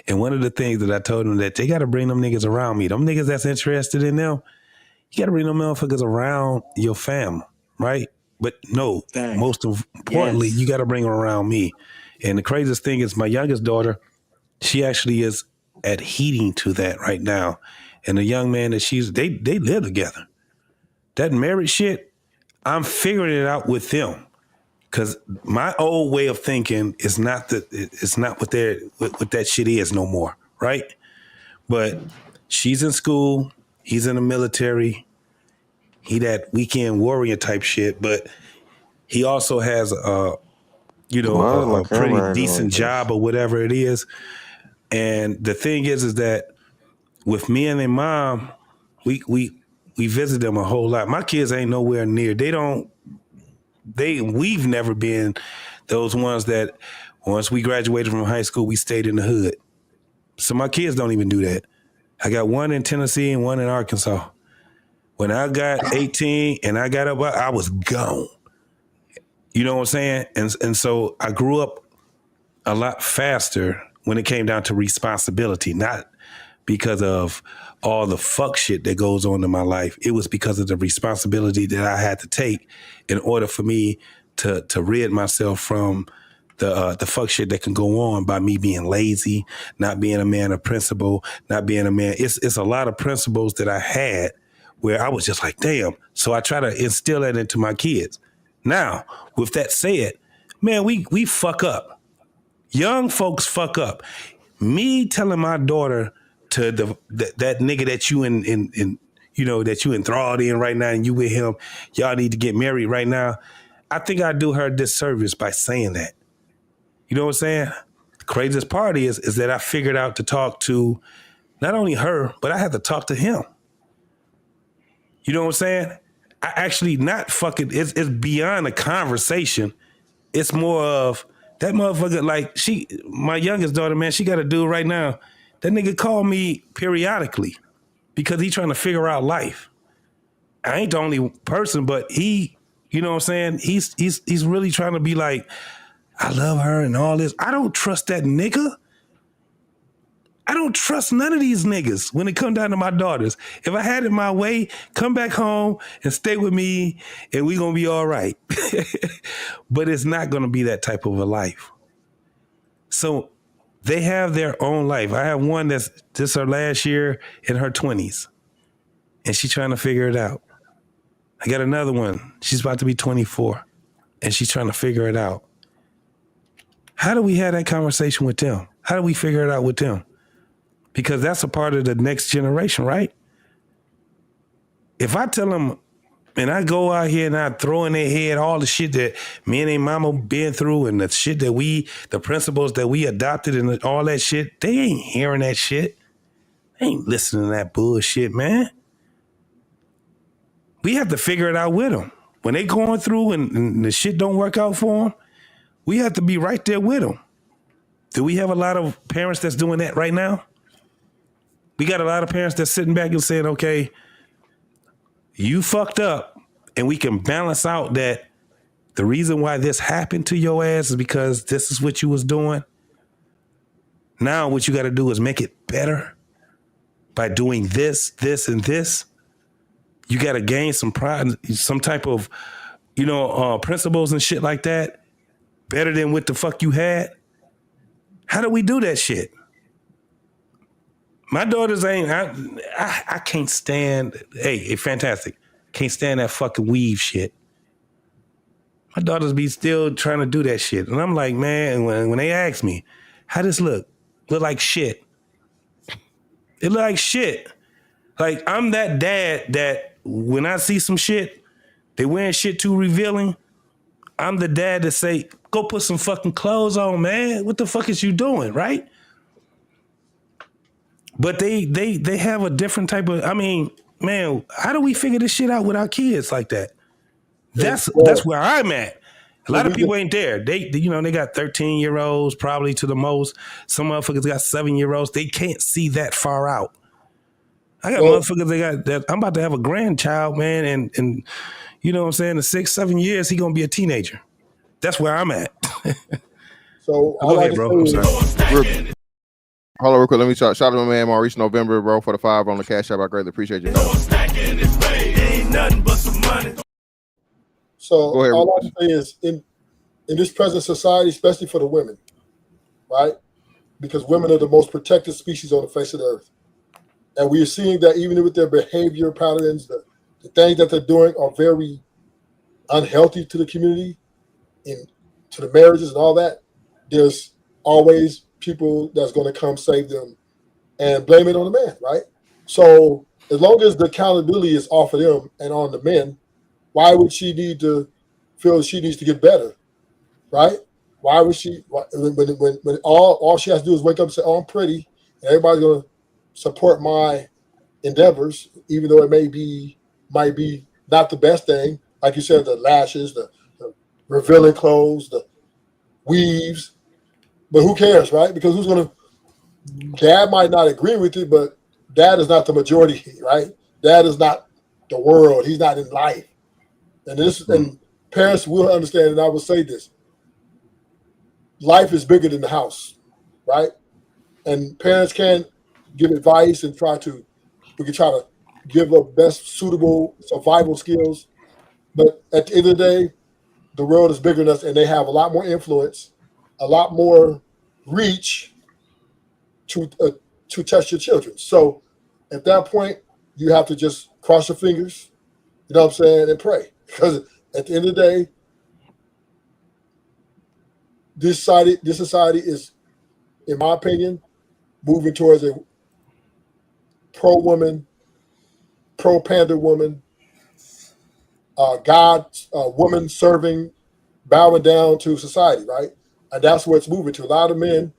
And one of the things that I told them, that they got to bring them niggas around me. Them niggas that's interested in them, you got to bring them motherfuckers around your family, right? But no, most importantly, you got to bring them around me. And the craziest thing is my youngest daughter, she actually is adhering to that right now. And the young man that they live together. That marriage shit, I'm figuring it out with them. Because my old way of thinking is not what that shit is no more, right? But she's in school, he's in the military, he that weekend warrior type shit, but he also has a pretty decent job or whatever it is. And the thing is that with me and their mom, we visit them a whole lot. My kids ain't nowhere near. We've never been those ones that once we graduated from high school, we stayed in the hood. So my kids don't even do that. I got one in Tennessee and one in Arkansas. When I got 18 and I got up, I was gone. You know what I'm saying? And so I grew up a lot faster when it came down to responsibility, not because of all the fuck shit that goes on in my life. It was because of the responsibility that I had to take in order for me to rid myself from the fuck shit that can go on by me being lazy, not being a man of principle, not being a man. It's a lot of principles that I had where I was just like, damn. So I try to instill that into my kids. Now, with that said, man, we fuck up. Young folks fuck up. Me telling my daughter to that nigga that you in you know, that you enthralled in right now and you with him, y'all need to get married right now. I think I do her a disservice by saying that. You know what I'm saying? The craziest part is that I figured out to talk to not only her, but I had to talk to him. You know what I'm saying? I actually not fucking, it's beyond a conversation. It's more of that motherfucker, like my youngest daughter, man, she got a dude right now. That nigga called me periodically because he trying to figure out life. I ain't the only person, but he, you know what I'm saying? He's really trying to be like, I love her and all this. I don't trust that nigga. I don't trust none of these niggas when it come down to my daughters. If I had it my way, come back home and stay with me and we gonna be all right. But it's not gonna be that type of a life. So they have their own life. I have one that's just her last year in her 20s and she's trying to figure it out. I got another one. She's about to be 24 and she's trying to figure it out. How do we have that conversation with them? How do we figure it out with them? Because that's a part of the next generation, right? If I tell them, and I go out here and I throw in their head all the shit that me and their mama been through and the shit that the principles that we adopted and all that shit, they ain't hearing that shit. They ain't listening to that bullshit, man. We have to figure it out with them. When they going through and the shit don't work out for them, we have to be right there with them. Do we have a lot of parents that's doing that right now? We got a lot of parents that's sitting back and saying, okay, you fucked up and we can balance out that the reason why this happened to your ass is because this is what you was doing. Now what you got to do is make it better by doing this, this, and this. You got to gain some pride, some type of, principles and shit like that. Better than what the fuck you had. How do we do that shit? My daughters ain't, I can't stand, hey, fantastic. Can't stand that fucking weave shit. My daughters be still trying to do that shit. And I'm like, man, when they ask me, how this look? Look like shit. It look like shit. Like, I'm that dad that when I see some shit, they wearing shit too revealing, I'm the dad that say, go put some fucking clothes on, man. What the fuck is you doing, right? But they have a different type of, I mean, man, how do we figure this shit out with our kids like that? That's where I'm at. A lot of people ain't there. They got 13-year-olds probably to the most. Some motherfuckers got 7-year-olds. They can't see that far out. I got motherfuckers that I'm about to have a grandchild, man, and you know what I'm saying, in 6-7 years, he gonna be a teenager. That's where I'm at.
So
go ahead, bro. I'm sorry.
Hold on real quick. Let me shout out to my man Maurice November, bro, for the 5 on the Cash App. I greatly appreciate you.
So all I can say is in this present society, especially for the women, right? Because women are the most protected species on the face of the earth. And we are seeing that even with their behavior patterns, the things that they're doing are very unhealthy to the community, to the marriages and all that. There's always people that's going to come save them and blame it on the man, right? So as long as the accountability is off of them and on the men, why would she need to feel she needs to get better, right? Why would she, when all she has to do is wake up and say, oh, I'm pretty, and everybody's going to support my endeavors, even though it might be not the best thing, like you said, the lashes, the revealing clothes, the weaves, but who cares, right? Because dad might not agree with it, but dad is not the majority, right? Dad is not the world. He's not in life. And parents will understand, and I will say this. Life is bigger than the house, right? And parents can give advice and we can try to give the best suitable survival skills. But at the end of the day, the world is bigger than us, and they have a lot more influence, a lot more reach to touch your children. So at that point, you have to just cross your fingers, you know what I'm saying, and pray. Because at the end of the day, this society is, in my opinion, moving towards pro-woman, pro-panda woman, God, woman serving, bowing down to society, right? And that's where it's moving to. A lot of men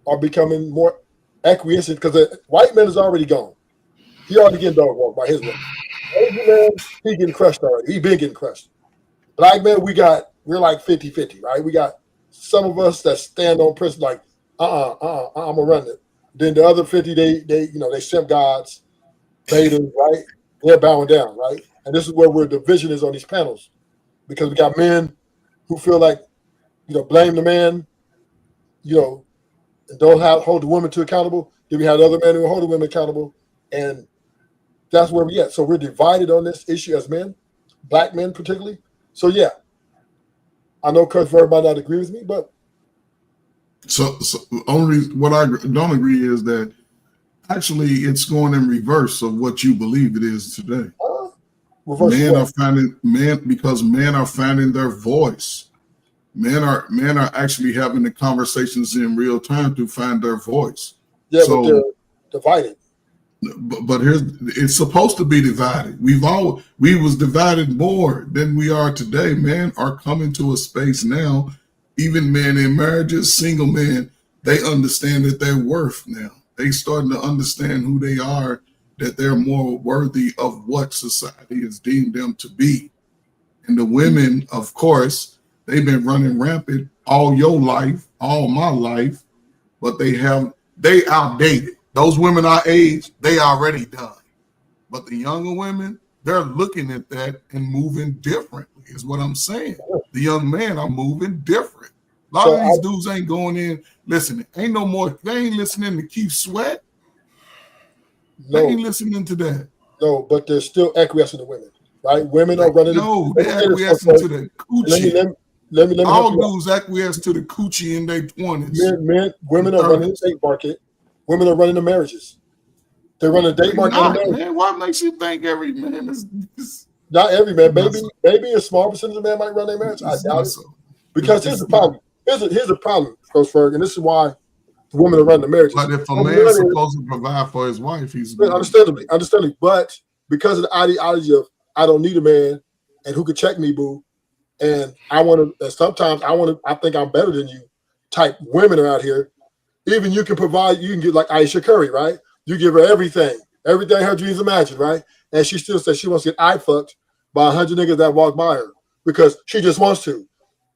are becoming more acquiescent because the white man is already gone. He already getting dog walked by his woman. Asian man, he getting crushed already. He been getting crushed. Black men, we're like 50-50, right? We got some of us that stand on principle, like, I'm gonna run it. Then the other 50, they simp gods, betas, right? They're bowing down, right? And this is where the division is on these panels, because we got men who feel like, blame the man, and don't hold the woman to accountable. Then we have other men who hold the women accountable, and that's where we at. So we're divided on this issue as men, black men particularly. So yeah, I know Kurt Verb might not agree with me, but
so only what I don't agree is that actually it's going in reverse of what you believe it is today. Men are finding their voice. Men are actually having the conversations in real time to find their voice.
Yeah, so, but they're divided.
But it's supposed to be divided. We was divided more than we are today. Men are coming to a space now, even men in marriages, single men, they understand that they're worth now. They starting to understand who they are, that they're more worthy of what society has deemed them to be. And the women, of course, they've been running rampant all your life, all my life, but they outdated. Those women our age, they already done. But the younger women, they're looking at that and moving differently, is what I'm saying. The young men are moving different. A lot of these dudes ain't going in listening. Ain't no more, they ain't listening to Keith Sweat. They ain't listening to that.
No, but they're still acquiescing to women, right? Women are running.
No, they're acquiescing to the coochie.
Let me
all dudes acquiesce to the coochie in their 20s.
Women are running the date market. Women are running the marriages. They're running the date market.
Man, what makes you think every man is
not every man? Maybe a small percentage of men might run their marriage. I doubt it. Because here's the problem. Here's the problem, Coach Ferg, and this is why the women are running the marriage.
But if a man's supposed to provide for his wife, he's
understandably. But because of the ideology of I don't need a man and who could check me, boo, and I think I'm better than you type women are out here. Even you can get like Aisha Curry, right? You give her everything her dreams imagine, right? And she still says she wants to get eye fucked by 100 niggas that walk by her because she just wants to.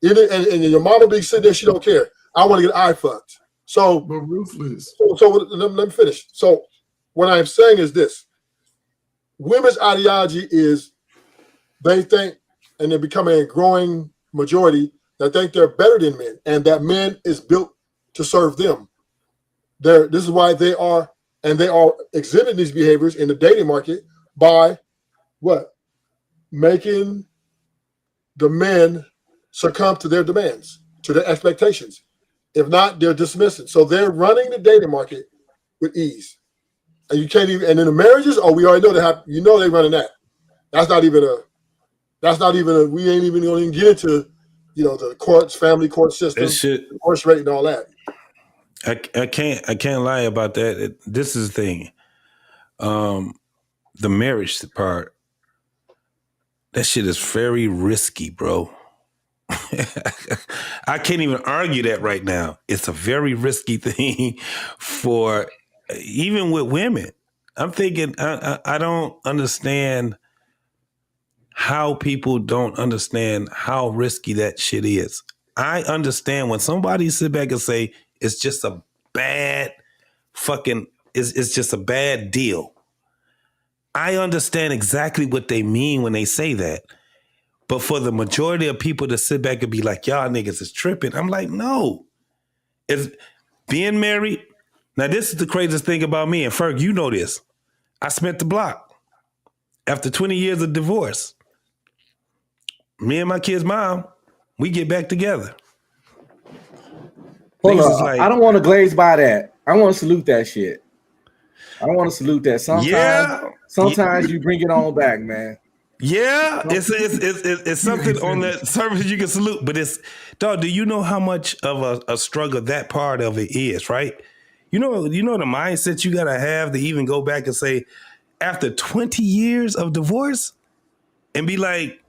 And your mama be sitting there, she don't care. I want to get eye fucked. So,
but ruthless.
So let me finish. So what I'm saying is this: women's ideology is they think, and they're becoming a growing majority that think they're better than men, and that men is built to serve them. This is why they are exhibiting these behaviors in the dating market by what? Making the men succumb to their demands, to their expectations. If not, they're dismissing. So they're running the dating market with ease. And you can't even, and in the marriages, we already know they're running that. That's not even we ain't even going to get into, the courts, family court system, divorce rate and all that.
I can't lie about that. This is the thing. The marriage part, that shit is very risky, bro. I can't even argue that right now. It's a very risky thing for even with women. I'm thinking I don't understand how people don't understand how risky that shit is. I understand when somebody sit back and say it's just a bad it's just a bad deal. I understand exactly what they mean when they say that. But for the majority of people to sit back and be like, y'all niggas is tripping, I'm like, no. It's being married. Now, this is the craziest thing about me, and Ferg, you know this. I spent the block. After 20 years of divorce, me and my kid's mom, we get back together.
Hold on. Like, I don't want to glaze by that. I want to salute that shit. I don't want to salute that. Sometimes you bring it on back, man.
Yeah, it's something on that surface you can salute, but do you know how much of a struggle that part of it is, right? You know the mindset you gotta have to even go back and say, after 20 years of divorce, and be like,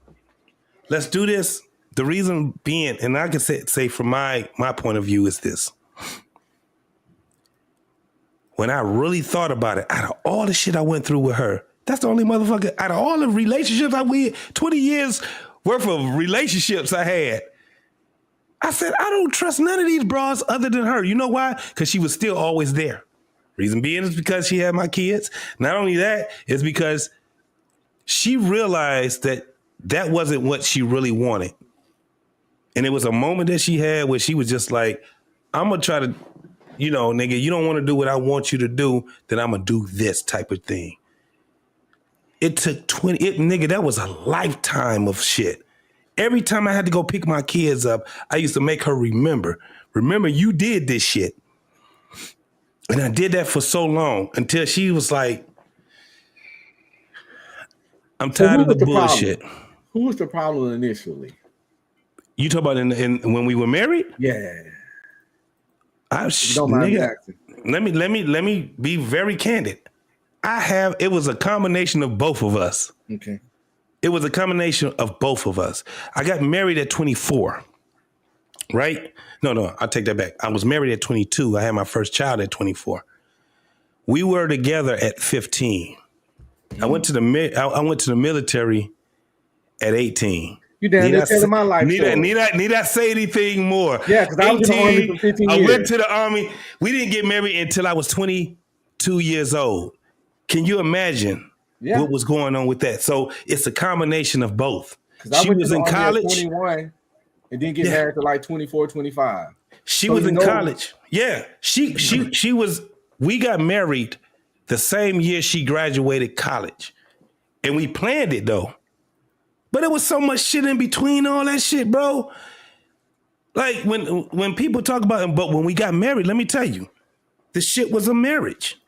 let's do this. The reason being, and I can say from my point of view is this. When I really thought about it, out of all the shit I went through with her, that's the only motherfucker, out of all the relationships 20 years worth of relationships I had, I said, I don't trust none of these bras other than her. You know why? Because she was still always there. Reason being is because she had my kids. Not only that, it's because she realized that wasn't what she really wanted. And it was a moment that she had where she was just like, I'm going to try to, nigga, you don't want to do what I want you to do, then I'm going to do this type of thing. It took nigga, that was a lifetime of shit. Every time I had to go pick my kids up, I used to make her remember you did this shit. And I did that for so long until she was like, I'm tired of the bullshit.
Who was the problem initially?
You talk about when we were married?
Yeah.
Nigga, let me be very candid. It was a combination of both of us.
Okay.
It was a combination of both of us. I got married at 24, right? No, I'll take that back. I was married at 22. I had my first child at 24. We were together at 15. I went to the military at 18.
You down there telling my life story.
Need I say anything more?
Yeah, because I was in the Army for 15 years.
I went to the Army. We didn't get married until I was 22 years old. Can you imagine what was going on with that? So it's a combination of both.
She was in college. 21 and didn't get married to like 24, 25.
She was in college. Yeah. She was, we got married the same year she graduated college. And we planned it though. But there was so much shit in between all that shit, bro. Like when people talk about it, but when we got married, let me tell you, the shit was a marriage.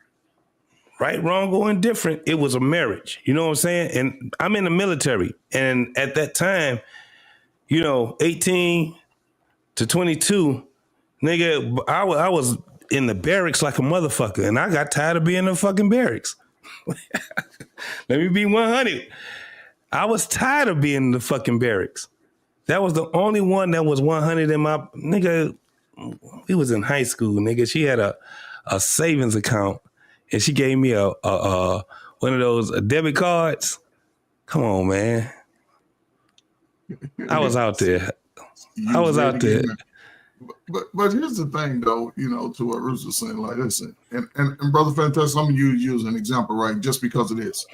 Right, wrong, or indifferent, it was a marriage. You know what I'm saying? And I'm in the military. And at that time, 18 to 22, nigga, I was in the barracks like a motherfucker. And I got tired of being in the fucking barracks. Let me be 100. I was tired of being in the fucking barracks. That was the only one that was 100 in my, nigga, we was in high school, nigga. She had a savings account. And she gave me a one of those debit cards. Come on, man. I was out there. But
here's the thing, though, to what Roots was saying, like, listen, and Brother Fantastic, I'm going to use an example, right, just because of this.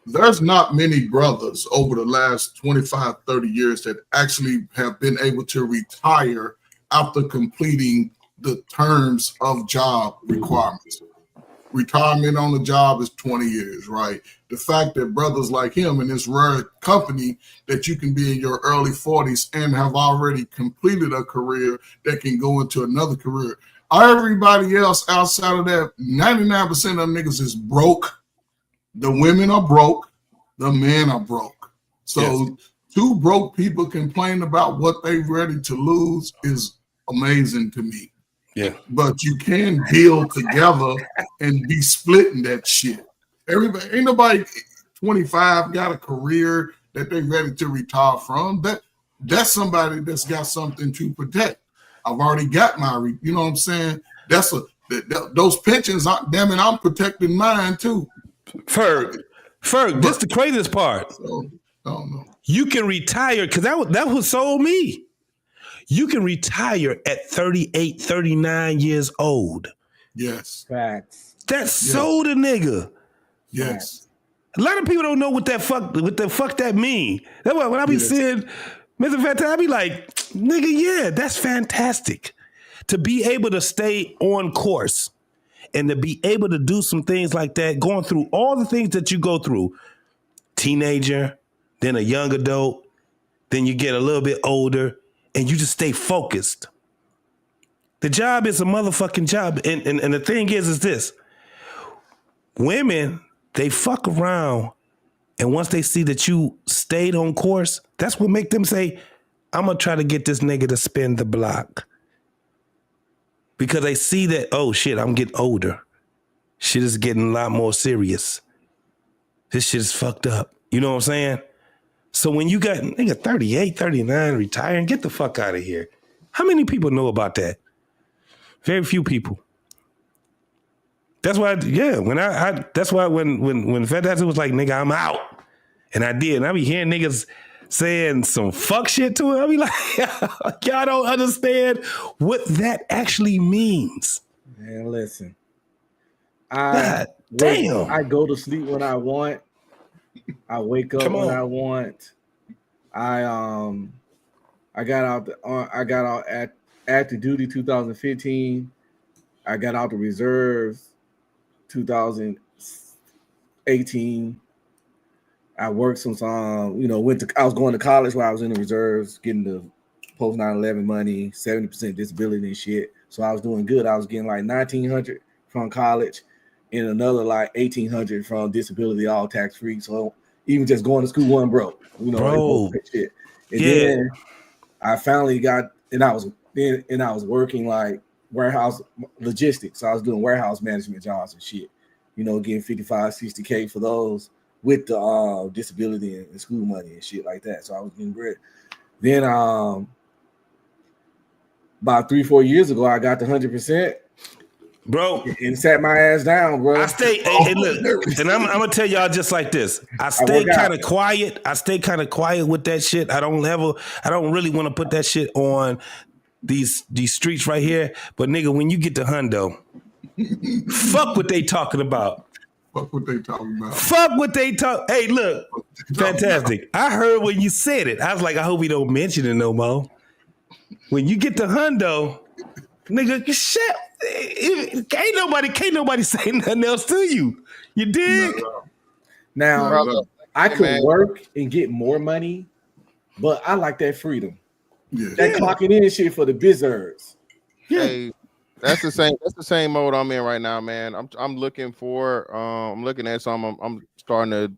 There's not many brothers over the last 25, 30 years that actually have been able to retire after completing the terms of job requirements. Retirement on the job is 20 years, right? The fact that brothers like him in this rare company that you can be in your early 40s and have already completed a career that can go into another career. Everybody else outside of that, 99% of them niggas is broke. The women are broke. The men are broke. So two broke people complain about what they ready to lose is amazing to me.
Yeah.
But you can build together and be splitting that shit. Ain't nobody 25 got a career that they ready to retire from. That's somebody that's got something to protect. I've already got my, you know what I'm saying? Those pensions, damn it, I'm protecting mine too.
Ferg, this the craziest part.
So, I don't know.
You can retire, because that was sold me. You can retire at 38, 39 years old.
Yes.
Facts.
That's sold a nigga.
Yes.
A lot of people don't know what the fuck that mean. That's why when I be saying, Mr. Fantastic, I be like, nigga, yeah, that's fantastic. To be able to stay on course and to be able to do some things like that, going through all the things that you go through, teenager, then a young adult, then you get a little bit older, and you just stay focused. The job is a motherfucking job. And the thing is this. Women, they fuck around. And once they see that you stayed on course, that's what make them say, I'm going to try to get this nigga to spin the block. because they see that, oh shit, I'm getting older. Shit is getting a lot more serious. This shit is fucked up. You know what I'm saying? So when you got nigga 38, 39, retiring, get the fuck out of here. How many people know about that? Very few people. That's why, that's why when Fantastic was like, nigga, I'm out. And I did. And I be hearing niggas saying some fuck shit to it. I be like, y'all don't understand what that actually means.
Man, listen.
God damn.
I go to sleep when I want. I wake up when I want. I got out at active duty 2015. I got out the reserves 2018. I worked some I was going to college while I was in the reserves, getting the post 9/11 money, 70% disability and shit. So I was doing good. I was getting like $1,900 from college and another like $1,800 from disability, all tax free. So even just going to school wasn't broke,
Bro.
Shit. And then I finally got, and I was working like warehouse logistics. So I was doing warehouse management jobs and shit, getting 55, 60K for those with the disability and school money and shit like that. So I was getting bread. Then about 3-4 years ago, I got the 100%.
Bro,
and sat my ass down, bro.
I stay, hey, look, and I'm gonna tell y'all just like this. I stay kind of quiet. I stay kind of quiet with that shit. I don't really want to put that shit on these streets right here. But nigga, when you get to Hundo, fuck what they talking about.
Fuck what they talking about.
Fuck what they talk. Hey, look, Fantastic. I heard when you said it. I was like, I hope we don't mention it no more. When you get to Hundo, nigga, shit. Can't nobody say nothing else to you. You dig?
Now, I could work and get more money, but I like that freedom.
Yeah.
That clocking in shit for the bizards.
Yeah.
Hey, that's the same mode I'm in right now, man. I'm looking at some. I'm starting to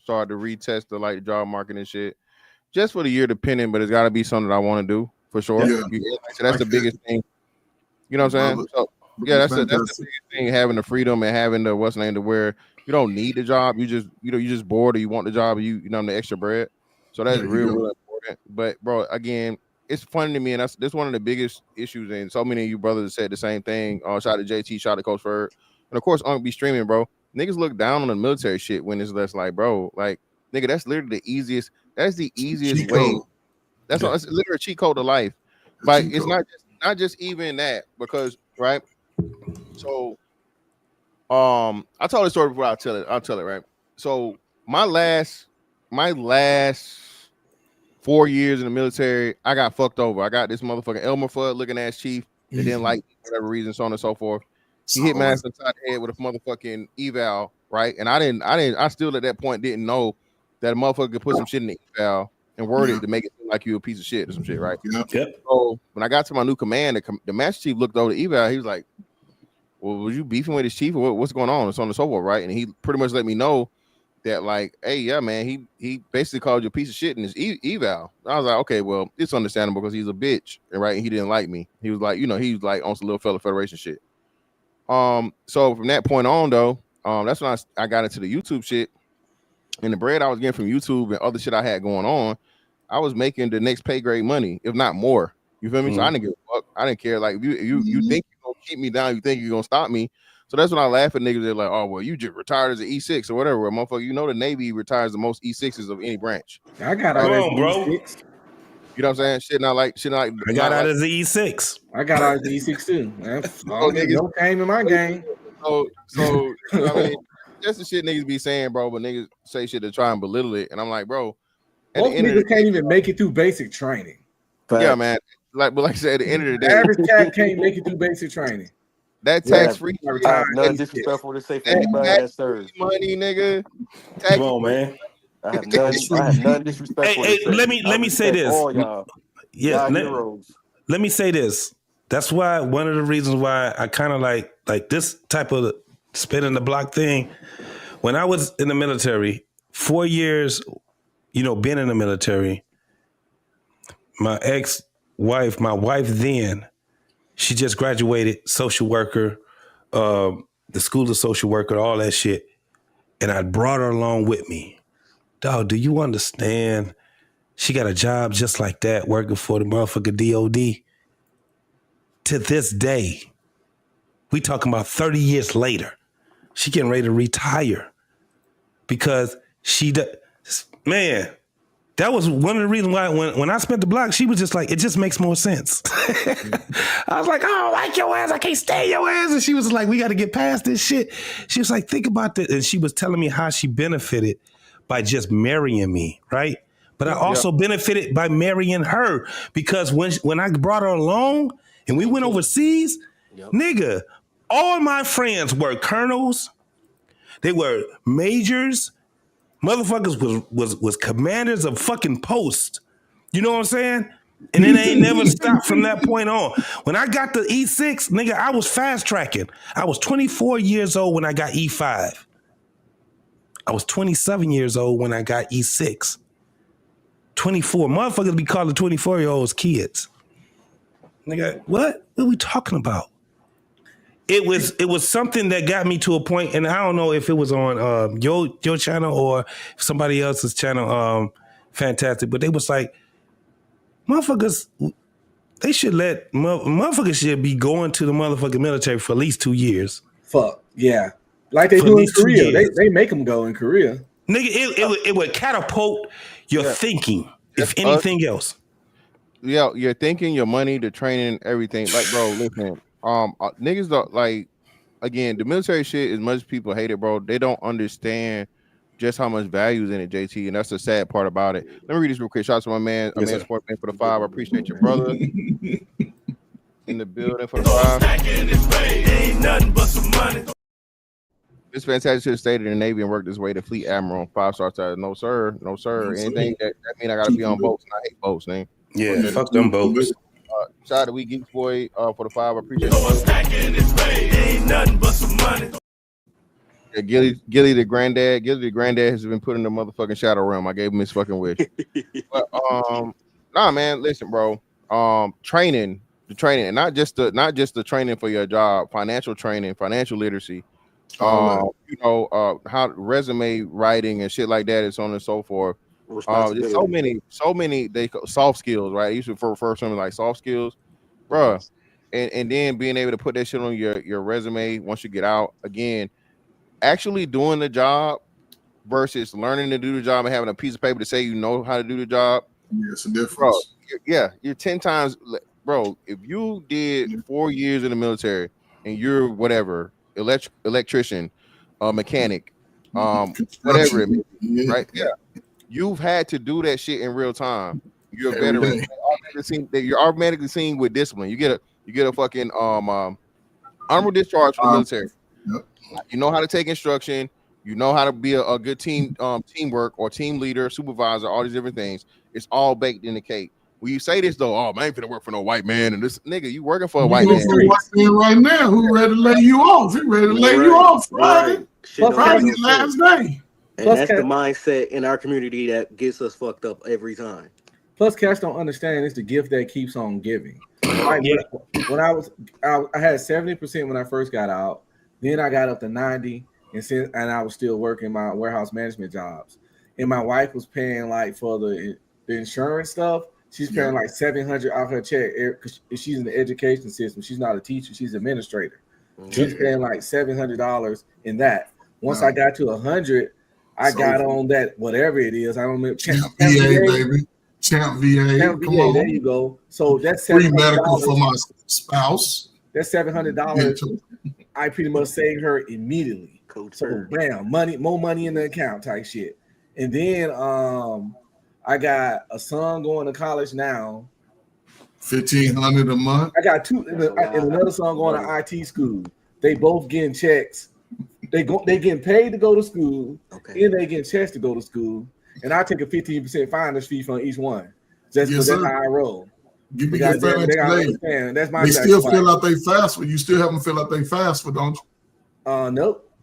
retest the job market and shit, just for the year depending. But it's got to be something that I want to do for sure.
Yeah.
So that's the biggest thing. You know what I'm saying? So yeah, that's the biggest thing. Having the freedom and having the to where you don't need the job. You just bored or you want the job. You know the extra bread. So that's real important. But bro, again, it's funny to me, and that's one of the biggest issues. And so many of you brothers said the same thing. Shout out to JT, shout out to Coach Ferg, and of course, Unc be streaming, bro. Niggas look down on the military shit when it's less like, bro, like nigga, that's literally the easiest. That's the easiest
cheat
way.
code.
That's literally a cheat code to life. Like it's not just even that, because right. So, I told the story before. I'll tell it right. So my last 4 years in the military, I got fucked over. I got this motherfucking Elmer Fudd looking ass chief that didn't like me for whatever reason, so on and so forth. He hit my ass upside the head with a motherfucking eval, right? And I still at that point didn't know that a motherfucker could put some shit in the eval and word it to make it seem like you a piece of shit or some shit, right?
Yep.
So when I got to my new command, the master chief looked over the eval. He was like, well, was you beefing with his chief or what's going on? And so on and so forth, right? And he pretty much let me know that, like, hey, yeah, man, he basically called you a piece of shit in his eval. I was like, okay, well, it's understandable because he's a bitch, right? And he didn't like me. He was like, he was like on some little fella Federation shit. So from that point on, though, that's when I got into the YouTube shit, and the bread I was getting from YouTube and other shit I had going on, I was making the next pay grade money, if not more. You feel me? So I didn't give a fuck. I didn't care. Like, if you think you're gonna keep me down, you think you're gonna stop me. So that's when I laugh at niggas. They're like, oh, well, you just retired as an E6 or whatever. Well, motherfucker, the Navy retires the most E6s of any branch.
I got out
Come on, bro.
E6.
You know what I'm saying? Shit not like.
I got out as the E6.
I got out as the E6 too. No game in my game.
So I mean, that's the shit niggas be saying, bro. But niggas say shit to try and belittle it, and I'm like, bro.
Most niggas can't even make it through basic training.
Yeah, man. Like I said, at the end of the day,
the average cat can't make it through basic training.
That tax-free
none disrespectful to say for anybody that serves
money, nigga.
Come on, man.
I have none disrespectful.
Hey, let me say this.
All y'all.
Yeah,
heroes.
Let me say this. That's why one of the reasons why I kind of like this type of spinning the block thing. When I was in the military, 4 years, being in the military, my wife then, She just graduated, social worker, the school of social worker, all that shit. And I brought her along with me. Dog, do you understand? She got a job just like that, working for the motherfucker DOD. To this day, we talking about 30 years later, she getting ready to retire because man, that was one of the reasons why when I spent the block, she was just like, it just makes more sense. I was like, I don't like your ass. I can't stand your ass. And she was like, we got to get past this shit. She was like, think about this. And she was telling me how she benefited by just marrying me, right? But I also benefited by marrying her because when I brought her along and we went overseas, nigga, all my friends were colonels. They were majors. Motherfuckers was commanders of fucking posts. You know what I'm saying? And then they ain't never stopped from that point on. When I got the E6, nigga, I was fast tracking. I was 24 years old when I got E5. I was 27 years old when I got E6. 24. Motherfuckers be calling 24-year-olds kids. Nigga, what are we talking about? It was something that got me to a point, and I don't know if it was on your channel or somebody else's channel, Fantastic, but they was like, motherfuckers, they should motherfuckers should be going to the motherfucking military for at least 2 years.
Fuck, yeah. Like they do in Korea. They make them go in Korea.
Nigga, it would catapult your thinking, if anything else.
Yeah, your thinking, your money, the training, everything. Like, bro, listen. Niggas don't like. Again, the military shit. As much as people hate it, bro, they don't understand just how much value is in it, JT, and that's the sad part about it. Let me read this real quick. Shout out to my man, Sportman for the 5. I appreciate your brother in the building for the 5. Ain't nothing but some money. It's fantastic. Should have stayed in the Navy and worked his way to Fleet Admiral. 5-star status. No sir, no sir. Anything that mean I gotta be on boats, and I hate boats, man.
Yeah, fuck them boats.
Shout out to We Geeks Boy for the 5. I appreciate it. Ain't nothing but some money. Yeah, Gilly the granddad has been put in the motherfucking shadow realm. I gave him his fucking wish. But nah, man, listen, bro. Training, and not just the training for your job, financial training, financial literacy. How resume writing and shit like that, and so on and so forth. There's so many soft skills, right? I used to refer to something like soft skills, bro. And then being able to put that shit on your resume once you get out. Again, actually doing the job versus learning to do the job and having a piece of paper to say you know how to do the job.
Yeah, it's a difference.
Bro, you're 10 times, bro. If you did 4 years in the military and you're whatever, electrician, mechanic, whatever it may be, right? Yeah. You've had to do that shit in real time. You're a veteran. You're automatically seen with discipline. You get a fucking honorable discharge from the military.
Yep.
You know how to take instruction. You know how to be a good teamwork or team leader, supervisor, all these different things. It's all baked in the cake. When you say this though, man, I ain't finna work for no white man, and this nigga, you working for a white man.
For a white man right now who ready to lay you off? He ready to lay you off Friday. Friday last day.
And that's the mindset in our community that gets us fucked up every time.
Plus, cats don't understand it's the gift that keeps on giving. Like, when I had 70% when I first got out. Then I got up to 90, and I was still working my warehouse management jobs. And my wife was paying like for the insurance stuff. She's paying like $700 out her check because she's in the education system. She's not a teacher; she's an administrator. She's paying like $700 in that. Once I got to 100. I got on that, whatever it is. I don't know.
Champ VA, baby. Champ VA.
Champ VA, there you go. So that's
free medical for my spouse.
That's $700. I pretty much saved her immediately. So bam, more money in the account type shit. And then I got a son going to college now.
$1,500 a month.
I got two and another son going to IT school. They both getting checks. They getting paid to go to school, and they getting checks to go to school, and I take a 15% finder's fee from each one. Just because that's how I roll.
Give me your financial.
That's my.
They still fill out they FAFSA. You still haven't filled out they FAFSA, don't you?
Nope.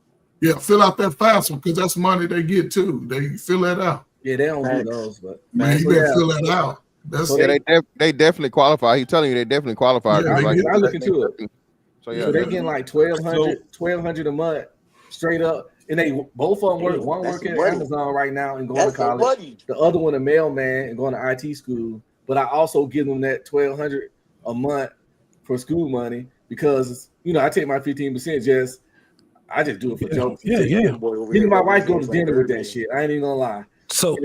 Yeah, fill out that FAFSA because that's money they get too. They fill that out.
Yeah, they don't do those, but
man, you better fill that out. That's
So
Yeah, they definitely qualify. He's telling you they definitely qualify.
Yeah,
'cause,
they
like,
get-
I look into it.
So yeah,
So they getting like 1,200 a month straight up, and they both of them work. One
That's
working at
money.
Amazon right now and going
That's
to
some
college.
money.
The other one a mailman and going to IT school. But I also give them that 1,200 a month for school money because I take my 15%. I just do it for jokes.
Yeah.
Even my wife goes to dinner with that shit. I ain't even gonna lie.
So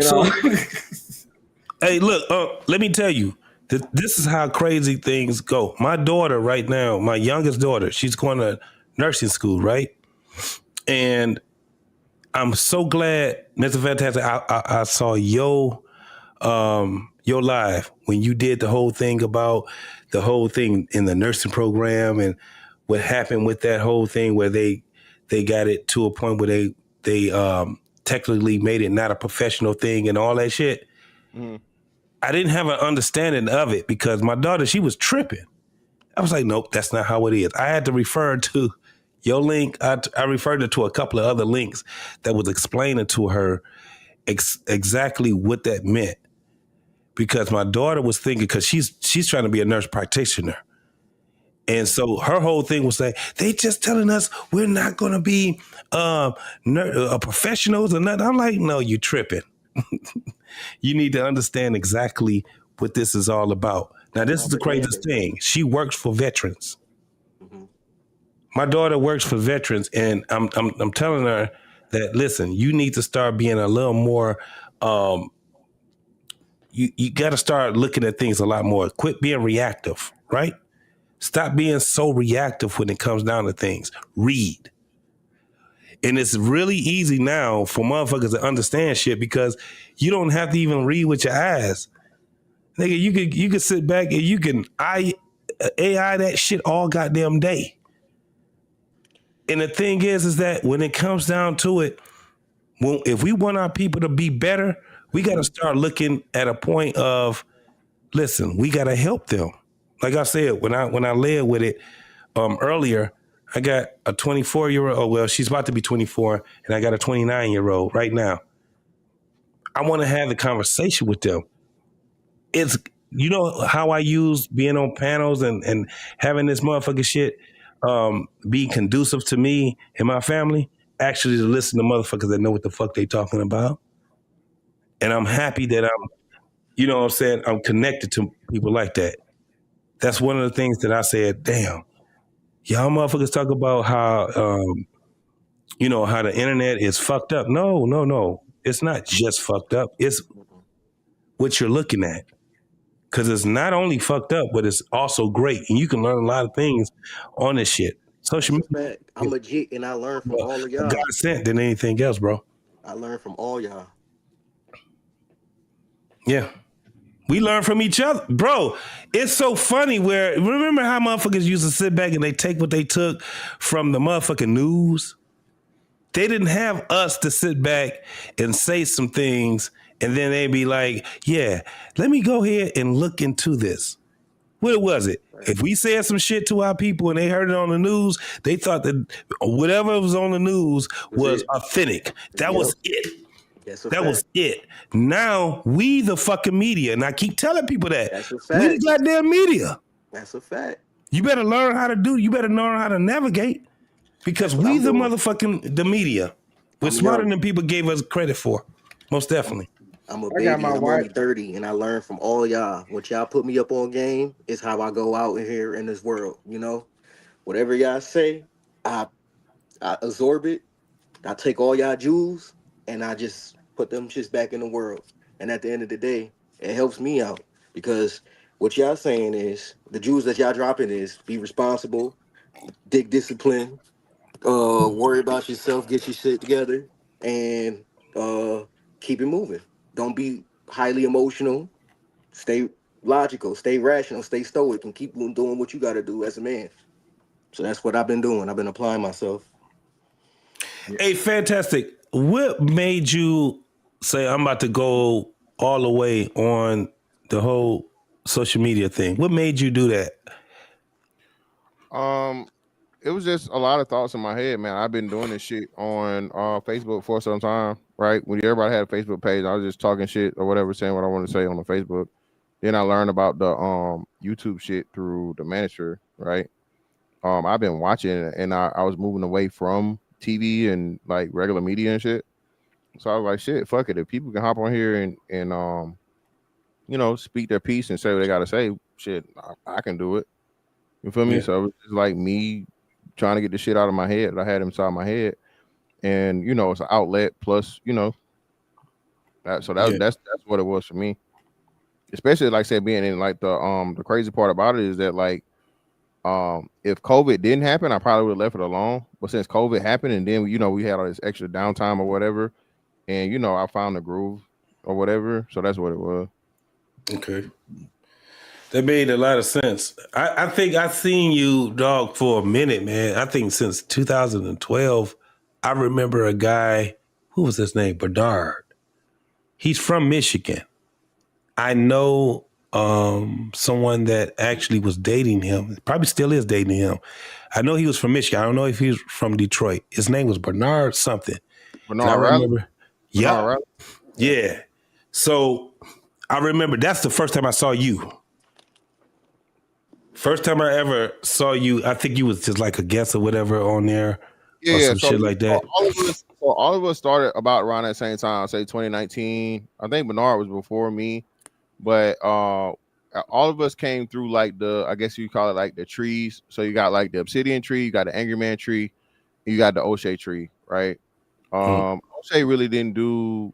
hey, look, let me tell you, this is how crazy things go. My daughter right now, my youngest daughter, she's going to nursing school, right? And I'm so glad, Mr. Fantastic, I saw your live when you did the whole thing about the whole thing in the nursing program and what happened with that whole thing where they got it to a point where they technically made it not a professional thing and all that shit.
Mhm.
I didn't have an understanding of it because my daughter, she was tripping. I was like, nope, that's not how it is. I had to refer to your link. I referred her to a couple of other links that was explaining to her exactly what that meant. Because my daughter was thinking, because she's trying to be a nurse practitioner. And so her whole thing was like, they just telling us we're not going to be professionals or nothing. I'm like, no, you tripping. You need to understand exactly what this is all about. Now, this is the craziest thing. She works for veterans. My daughter works for veterans, and I'm telling her that, listen, you need to start being a little more, you got to start looking at things a lot more. Quit being reactive, right? Stop being so reactive when it comes down to things. Read. And it's really easy now for motherfuckers to understand shit because you don't have to even read with your eyes. Nigga, you could sit back and you can AI that shit all goddamn day. And the thing is that when it comes down to it, if we want our people to be better, we got to start looking at a point of, listen, we got to help them. Like I said, when I led with it earlier, I got a 24-year-old. Oh, well, she's about to be 24, and I got a 29-year-old right now. I want to have the conversation with them. It's, how I use being on panels and having this motherfucking shit be conducive to me and my family, actually to listen to motherfuckers that know what the fuck they talking about. And I'm happy that I'm connected to people like that. That's one of the things that I said, damn, y'all motherfuckers talk about how, how the internet is fucked up. No. It's not just fucked up. It's what you're looking at. Because it's not only fucked up, but it's also great. And you can learn a lot of things on this shit. Social media.
I'm legit, and I learned from all of y'all.
God sent than anything else, bro.
I learned from all y'all.
Yeah. We learn from each other. Bro, it's so funny remember how motherfuckers used to sit back and they take what they took from the motherfucking news? They didn't have us to sit back and say some things and then they'd be like, yeah, let me go ahead and look into this. What was it? If we said some shit to our people and they heard it on the news, they thought that whatever was on the news was authentic. That was it. That was it. Now we the fucking media, and I keep telling people that.
That's a fact.
We the goddamn media.
That's a fact.
You better learn how to do. You better learn how to navigate, because we the motherfucking the media. We're smarter than people gave us credit for. Most definitely.
I'm a baby. I'm only 30, and I learned from all y'all. What y'all put me up on game is how I go out here in this world. Whatever y'all say, I absorb it. I take all y'all jewels, and I just put them shits back in the world. And at the end of the day, it helps me out, because what y'all saying is the jewels that y'all dropping is be responsible, dig discipline, worry about yourself, get your shit together, and keep it moving. Don't be highly emotional. Stay logical, stay rational, stay stoic, and keep doing what you got to do as a man. So that's what I've been doing. I've been applying myself.
Hey, fantastic. What made you say, I'm about to go all the way on the whole social media thing? What made you do that?
It was just a lot of thoughts in my head, man. I've been doing this shit on Facebook for some time, right? When everybody had a Facebook page, I was just talking shit or whatever, saying what I want to say on the Facebook. Then I learned about the YouTube shit through the manager, right? I've been watching it, and I was moving away from TV and like regular media and shit. So I was like, shit, fuck it. If people can hop on here and you know, speak their piece and say what they gotta say, shit, I can do it. You feel me?
Yeah.
So it was just like me trying to get the shit out of my head that I had inside my head. And you know, it's an outlet plus, you know, that's what it was for me. Especially like I said, being in like the crazy part about it is that like if COVID didn't happen, I probably would have left it alone. But since COVID happened and then you know we had all this extra downtime or whatever, and you know I found the groove or whatever, so that's what it was.
Okay. That made a lot of sense. I think I've seen you, dog, for a minute, man. I think since 2012, I remember a guy, who was his name? Bernard. He's from Michigan. I know someone that actually was dating him, probably still is dating him. I know he was from Michigan. I don't know if he was from Detroit. His name was Bernard something.
Bernard Riley?
Yeah. Yeah. So I remember that's the first time I saw you. First time I ever saw you, I think you was just like a guest or whatever on there. Or some shit like that.
All of us started about around that same time, say 2019. I think Bernard was before me, but all of us came through like I guess you call it like the trees. So you got like the Obsidian tree, you got the Angry Man tree, and you got the O'Shea tree, right? O'Shea really didn't do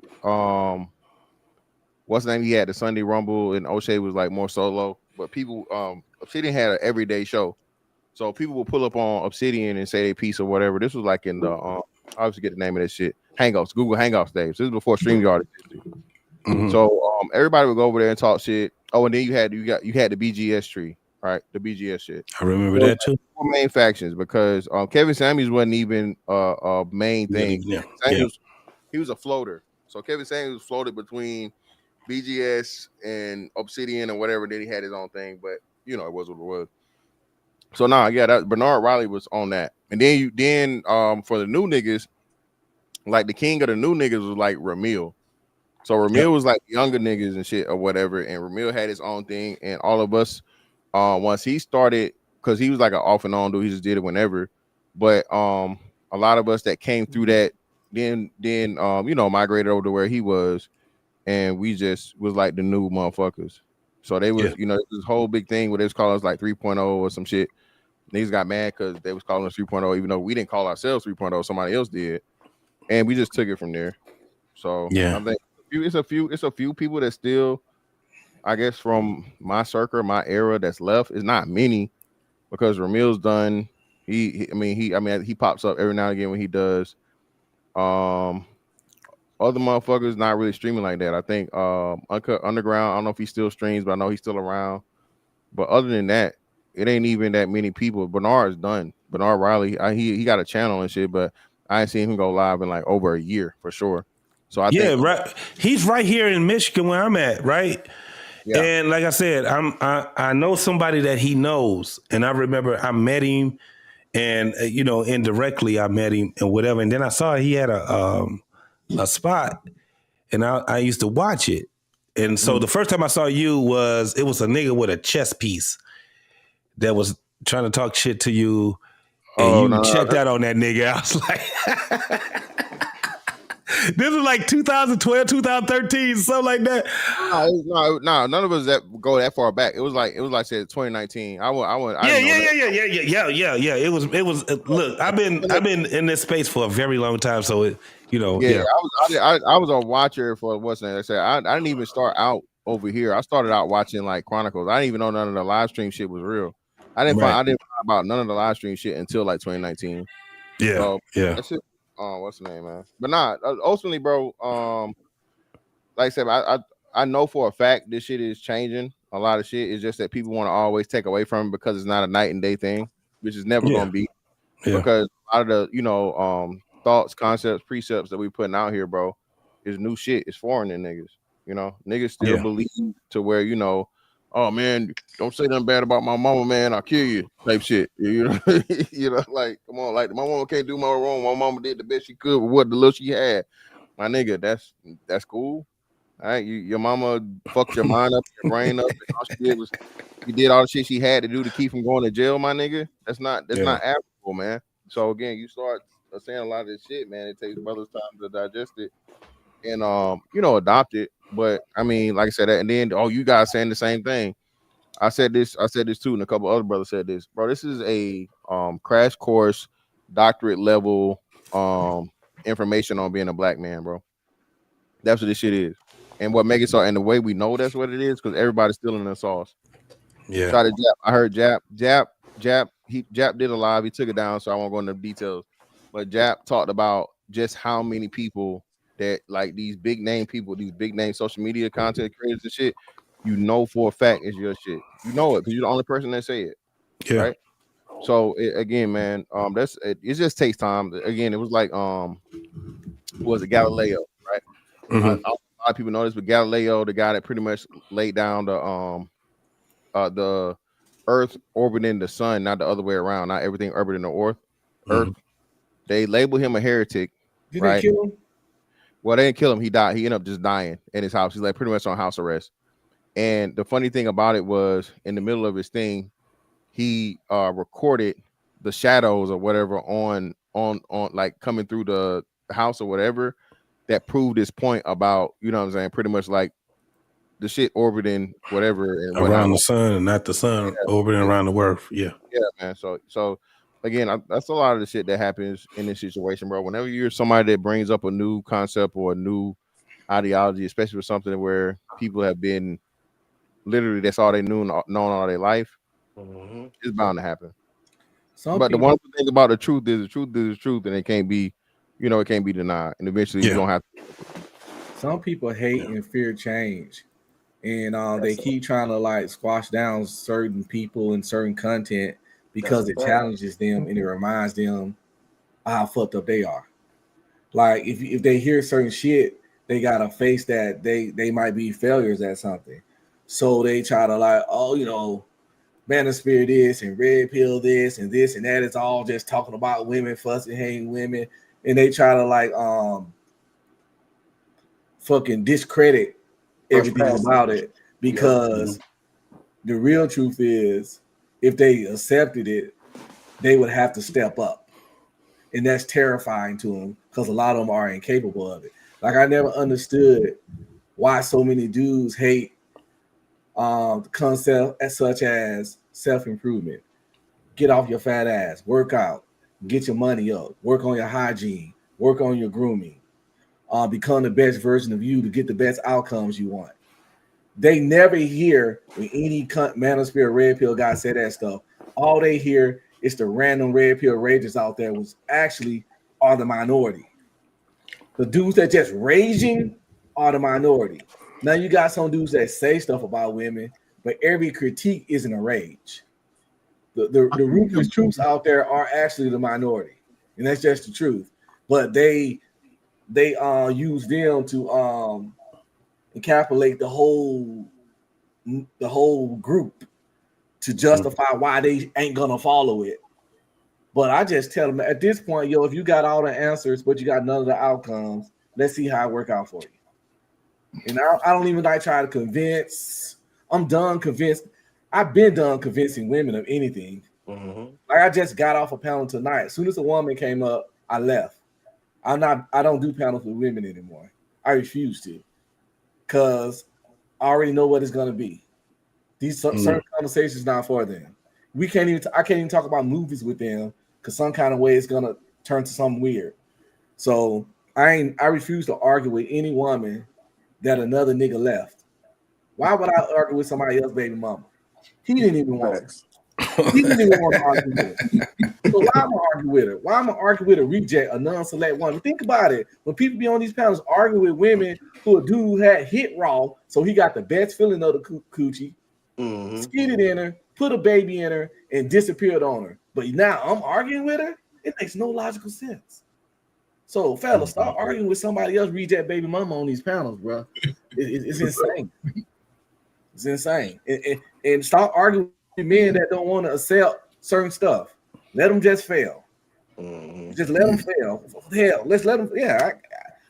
what's the name? He had the Sunday Rumble, and O'Shea was like more solo. But people, Obsidian had an everyday show, so people will pull up on Obsidian and say their piece or whatever. This was like in the I always forget the name of that shit. Hangouts, Google Hangouts days. This is before StreamYard existed. So everybody would go over there and talk shit. Oh, and then you had the BGS tree, right? The BGS shit.
I remember that too.
Four main factions because Kevin Samuels wasn't even a main thing. He was a floater. So Kevin Samuels floated between BGS and Obsidian or whatever. Then he had his own thing, but you know it was what it was. So that Bernard Riley was on that, and then for the new niggas, like the king of the new niggas was like Ramil. So Ramil was like younger niggas and shit or whatever, and Ramil had his own thing, and all of us, once he started, because he was like an off and on dude, he just did it whenever. But a lot of us that came through that, then you know migrated over to where he was. And we just was like the new motherfuckers. So they was, you know, this whole big thing where they was calling us like 3.0 or some shit. Niggas got mad because they was calling us 3.0, even though we didn't call ourselves 3.0, somebody else did. And we just took it from there. So I think it's a few people that still, I guess, from my circle, my era that's left. It's not many because Ramil's done. He pops up every now and again when he does. Other motherfuckers not really streaming like that. I think Uncut Underground, I don't know if he still streams, but I know he's still around. But other than that, it ain't even that many people. Bernard's done. Bernard Riley, he got a channel and shit, but I ain't seen him go live in like over a year for sure. So I think
right. He's right here in Michigan where I'm at, right? Yeah. And like I said, I know somebody that he knows, and I remember I met him, and you know, indirectly I met him and whatever, and then I saw he had a spot, and I used to watch it. And so the first time I saw you it was a nigga with a chess piece that was trying to talk shit to you, and you checked out on that nigga. I was like, this was like 2012, 2013, something like that.
No, none of us that go that far back. It was like said 2019. Yeah. It
was. Look, I've been in this space for a very long time, so it. You know,
I was a watcher for what's that? I said I didn't even start out over here. I started out watching like Chronicles. I didn't even know none of the live stream shit was real. I didn't find about none of the live stream shit until like 2019.
Yeah,
so, that's it. What's the name, man? But ultimately, bro. Like I said, I know for a fact this shit is changing. A lot of shit is just that people want to always take away from it because it's not a night and day thing, which is never gonna be. Because a lot of the thoughts, concepts, precepts that we putting out here, bro, is new shit. It's foreign to niggas. You know, niggas still believe to where, you know, oh man, don't say nothing bad about my mama, man, I'll kill you type shit. You know, like, come on, like my mama can't do no wrong. My mama did the best she could with what the little she had. My nigga, that's cool. All right, your mama fucked your mind up, your brain up, and all she did was you did all the shit she had to do to keep from going to jail, my nigga. That's not applicable, man. So again, you start saying a lot of this shit, man. It takes brothers time to digest it and adopt it. But I mean, like I said, and then you guys saying the same thing. I said this too, and a couple other brothers said this, bro. This is a crash course, doctorate level information on being a black man, bro. That's what this shit is. And what make it so, and the way we know that's what it is, because everybody's still in the sauce.
Yeah.
Shout out to Jap. I heard Jap did a live. He took it down, so I won't go into details. But Jap talked about just how many people that like these big name people, these big name social media content creators and shit, you know for a fact is your shit. You know it because you're the only person that say it.
Yeah. Right.
So again, man, it just takes time. Again, it was like was it Galileo, right?
Mm-hmm.
A lot of people know this, but Galileo, the guy that pretty much laid down the Earth orbiting the sun, not the other way around, not everything orbiting the Earth.
Mm-hmm.
They labeled him a heretic.
Did
right?
they kill him?
Well, they didn't kill him. He died. He ended up just dying in his house. He's like pretty much on house arrest. And the funny thing about it was, in the middle of his thing, he recorded the shadows or whatever on like coming through the house or whatever that proved his point about, you know what I'm saying, pretty much like the shit orbiting whatever and
around the sun and not the sun orbiting around the earth. Yeah,
man. So again, that's a lot of the shit that happens in this situation, bro. Whenever you're somebody that brings up a new concept or a new ideology, especially with something where people have been literally that's all they known all their life, it's bound to happen. But the one thing about the truth is the truth, and it can't be, it can't be denied. And eventually you don't have to.
Some people hate and fear change. And they keep trying to like squash down certain people and certain content because it challenges them and it reminds them how fucked up they are. Like if they hear certain shit, they gotta face that they might be failures at something. So they try to like, Manosphere this and red pill this and that. It's all just talking about women, fussing, hating women, and they try to like fucking discredit everything about it because the real truth is if they accepted it, they would have to step up, and that's terrifying to them because a lot of them are incapable of it. Like I never understood why so many dudes hate the concept such as self-improvement. Get off your fat ass, work out, get your money up, work on your hygiene, work on your grooming, become the best version of you to get the best outcomes you want. They never hear when any Manosphere red pill guy say that stuff. All they hear is the random red pill ragers out there, which actually are the minority. The dudes that just raging are the minority. Now you got some dudes that say stuff about women, but every critique isn't a rage. The ruthless troops out there are actually the minority, and that's just the truth. But they use them to encapsulate the whole group to justify why they ain't gonna follow it. But I just tell them at this point, if you got all the answers, but you got none of the outcomes, let's see how it work out for you. And I don't even like try to convince. I'm done convinced. I've been done convincing women of anything. Like I just got off a panel tonight. As soon as a woman came up, I left. I don't do panels with women anymore. I refuse to, because I already know what it's gonna be. These certain conversations not for them. I can't even talk about movies with them because some kind of way it's gonna turn to something weird. So I refuse to argue with any woman that another nigga left. Why would I argue with somebody else's baby mama? He didn't even want it. He didn't even want to argue with her. So why am I arguing with her? Why am I arguing with a reject, a non-select woman? Think about it. When people be on these panels arguing with women who a dude had hit raw, so he got the best feeling of the coochie, skidded in her, put a baby in her, and disappeared on her. But now I'm arguing with her? It makes no logical sense. So, fellas, start arguing with somebody else, reject baby mama on these panels, bro. It's insane. It's insane. And start arguing with men that don't want to accept certain stuff. Let them just fail. Just let them fail. Hell, let's let them. Yeah,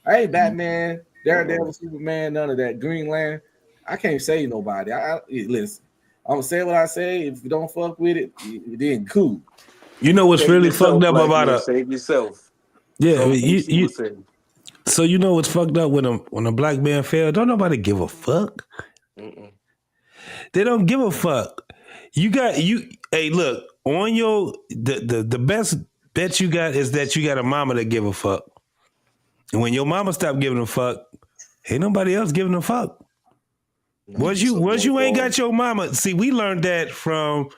I ain't Batman. Daredevil, Superman, none of that. Greenland, I can't say nobody. Listen, I'm gonna say what I say. If you don't fuck with it, then cool.
You know what's really fucked up about
save yourself.
Yeah, you so you know what's fucked up when a black man fails? Don't nobody give a fuck. They don't give a fuck. Hey, look, on your the best bet you got is that you got a mama that give a fuck. And when your mama stop giving a fuck, ain't nobody else giving a fuck. Once you ain't got your mama, see, we learned that from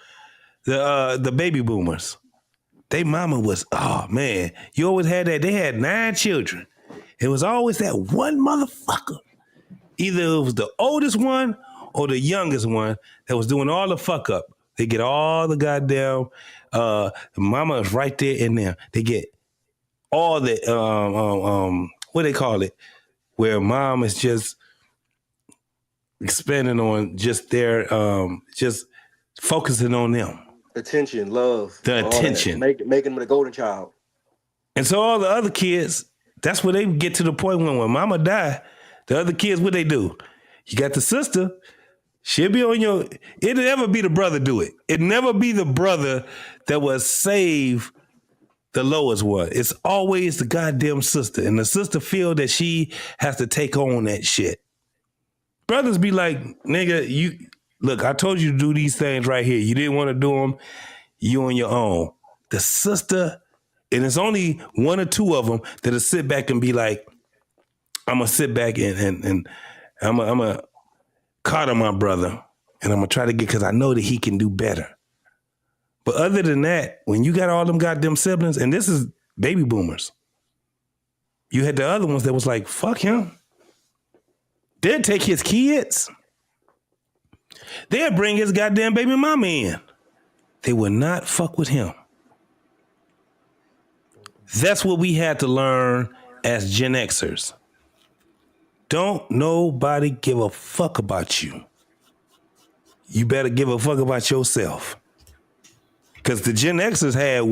the baby boomers. They mama was, oh man, you always had that. They had 9 children. It was always that one motherfucker. Either it was the oldest one or the youngest one that was doing all the fuck up. They get all the goddamn, mama is right there in there. They get all the, what they call it, where mom is just expanding on just their, just focusing on them.
Attention, love.
The attention.
Making them the golden child.
And so all the other kids, that's where they get to the point when mama die, the other kids, what they do? You got the sister, she'll be on your, it'll never be the brother do it. It'll never be the brother that will save the lowest one. It's always the goddamn sister. And the sister feel that she has to take on that shit. Brothers be like, nigga, look, I told you to do these things right here. You didn't want to do them. You on your own. The sister, and it's only 1 or 2 of them that'll sit back and be like, I'm going to sit back and I'm going to coddle my brother. And I'm going to try to get, because I know that he can do better. But other than that, when you got all them goddamn siblings, and this is baby boomers, you had the other ones that was like, fuck him. They'd take his kids. They'd bring his goddamn baby mama in. They would not fuck with him. That's what we had to learn as Gen Xers. Don't nobody give a fuck about you. You better give a fuck about yourself. Because the Gen Xers had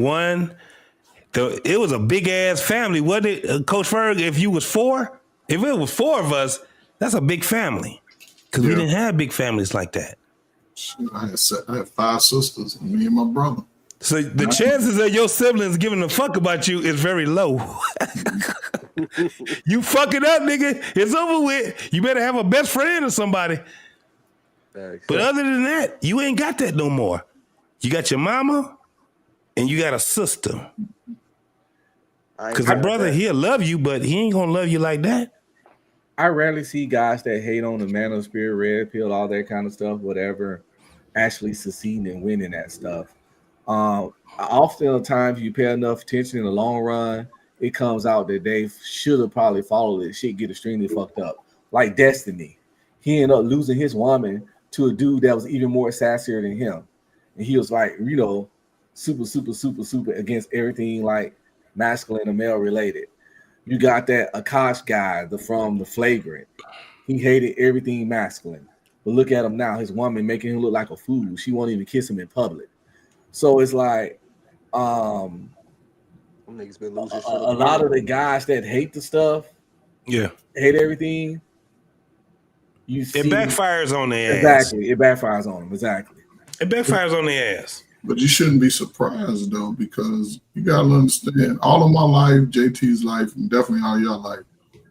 it was a big ass family, wasn't it, Coach Ferg? If you was 4, if it was 4 of us, that's a big family. Because we didn't have big families like that.
I had 5 sisters, and me and my brother.
So the chances of your siblings giving a fuck about you is very low. You fuck it up, nigga. It's over with. You better have a best friend or somebody. But other than that, you ain't got that no more. You got your mama and you got a sister. Because the brother, he'll love you, but he ain't gonna love you like that.
I rarely see guys that hate on the man of the spirit, red pill, all that kind of stuff, whatever, actually succeeding and winning that stuff. Oftentimes you pay enough attention in the long run, it comes out that they should have probably followed this shit, get extremely fucked up. Like Destiny. He ended up losing his woman to a dude that was even more sassier than him. And he was like, you know, super against everything like masculine and male related. You got that Akash guy from the Flagrant. He hated everything masculine. But look at him now. His woman making him look like a fool. She won't even kiss him in public. So it's like a lot of the guys that hate the stuff, hate everything.
It backfires on their ass.
Exactly. It backfires on them. Exactly.
It backfires on their ass.
But you shouldn't be surprised, though, because you got to understand, all of my life, JT's life, and definitely all your life,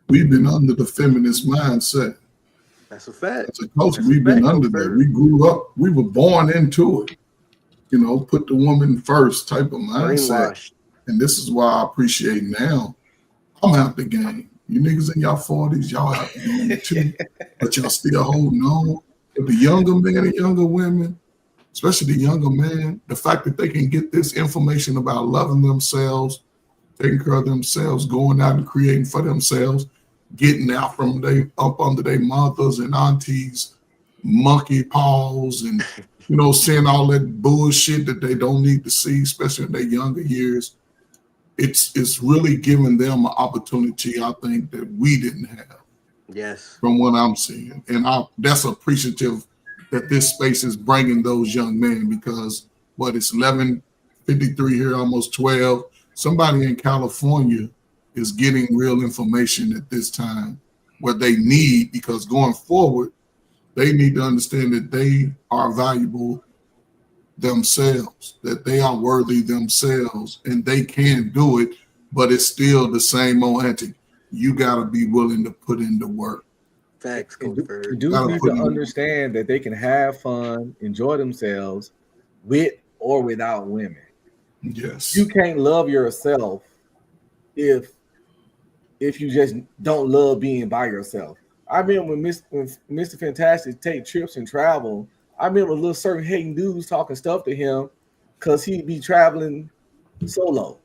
we've been under the feminist mindset.
That's a fact.
As a culture, we've been under that. We grew up, we were born into it. You know, put the woman first type of mindset. And this is why I appreciate now, I'm out the game. You niggas in your 40s, y'all out the game too, but y'all still holding on. But the younger men and younger women, especially the younger man, the fact that they can get this information about loving themselves, taking care of themselves, going out and creating for themselves, getting out from up under their mothers and aunties, monkey paws, and you know, seeing all that bullshit that they don't need to see, especially in their younger years. It's really giving them an opportunity, I think, that we didn't have.
Yes. From
what I'm seeing. And that's appreciative that this space is bringing those young men, because it's 11:53 here, almost 12. Somebody in California is getting real information at this time what they need, because going forward, they need to understand that they are valuable themselves, that they are worthy themselves, and they can do it, but it's still the same old antic. You got to be willing to put in the work.
Facts,
And
Coach Bird.
dudes need to understand that they can have fun, enjoy themselves with or without women.
Yes.
You can't love yourself if you just don't love being by yourself. I remember when Mr. Fantastic take trips and travel, I remember little certain hating dudes talking stuff to him because he'd be traveling solo.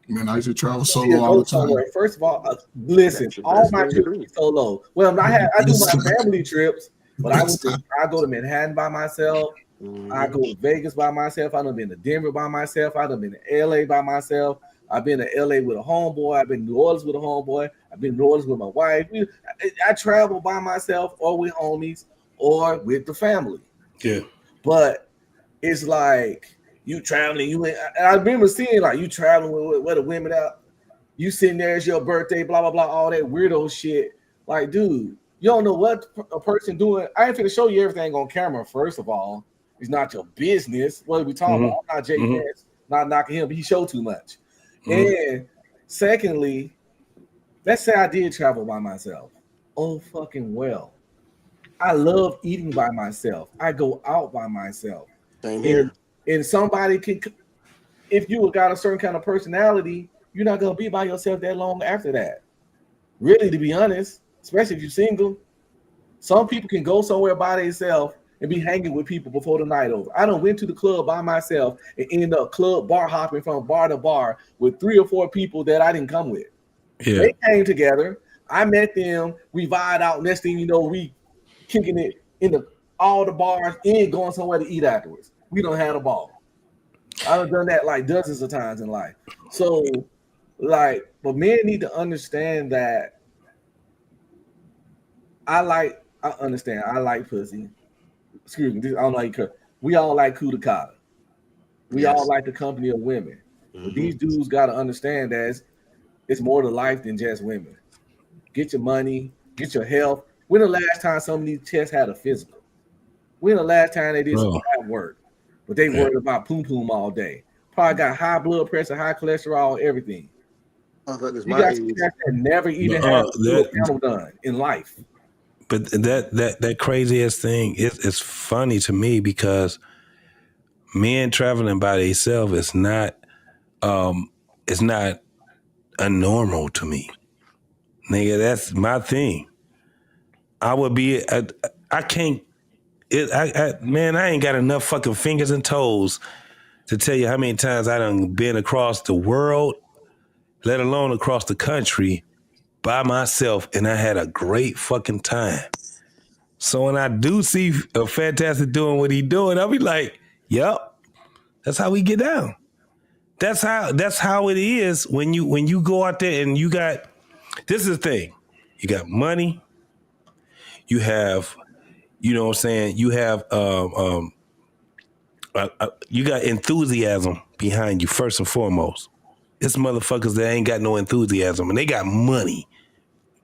Man, I used to travel solo all the time.
First of all, listen, all my trips be solo. Well, I do my family trips, but I go to Manhattan by myself. I go to Vegas by myself. I done been to Denver by myself. I done been to LA by myself. I've been to LA with a homeboy. I've been to New Orleans with a homeboy. I've been to New Orleans with my wife. I travel by myself or with homies or with the family.
Yeah.
But it's like you traveling. I remember seeing like you traveling with the women out. You sitting there, it's your birthday, blah, blah, blah, all that weirdo shit. Like, dude, you don't know what a person doing. I ain't finna show you everything on camera, first of all. It's not your business. What are we talking about? I'm not Jay Vance, not knocking him, but he showed too much. And secondly, let's say I did travel by myself. Oh, fucking well. I love eating by myself. I go out by myself.
Same here.
And somebody can, if you got a certain kind of personality, you're not going to be by yourself that long after that. Really, to be honest, especially if you're single. Some people can go somewhere by themselves and be hanging with people before the night over. I done went to the club by myself and ended up club bar hopping from bar to bar with 3 or 4 people that I didn't come with.
Yeah.
They came together. I met them. We vibed out. Next thing you know, we kicking it in all the bars and going somewhere to eat afterwards. We done had a ball. I've done that like dozens of times in life. So, but men need to understand that I like pussy. Excuse me, I don't like her. We all like Kudakata. We all like the company of women. But these dudes got to understand that it's more to life than just women. Get your money, get your health. When the last time some of these tests had a physical? When the last time they did some bad work? But they worried about poom all day. Probably got high blood pressure, high cholesterol, everything. You got that never even had a panel done in life.
But that crazy ass thing is funny to me because men traveling by themselves is not unnormal to me. Nigga, that's my thing. I would be I can't man, I ain't got enough fucking fingers and toes to tell you how many times I done been across the world, let alone across the country by myself, and I had a great fucking time. So when I do see a Fantastic doing what he doing, I'll be like, yep, that's how we get down. That's how it is when you go out there and you got, this is the thing, you got money, you have, you know what I'm saying, you have you got enthusiasm behind you first and foremost. It's motherfuckers that ain't got no enthusiasm and they got money.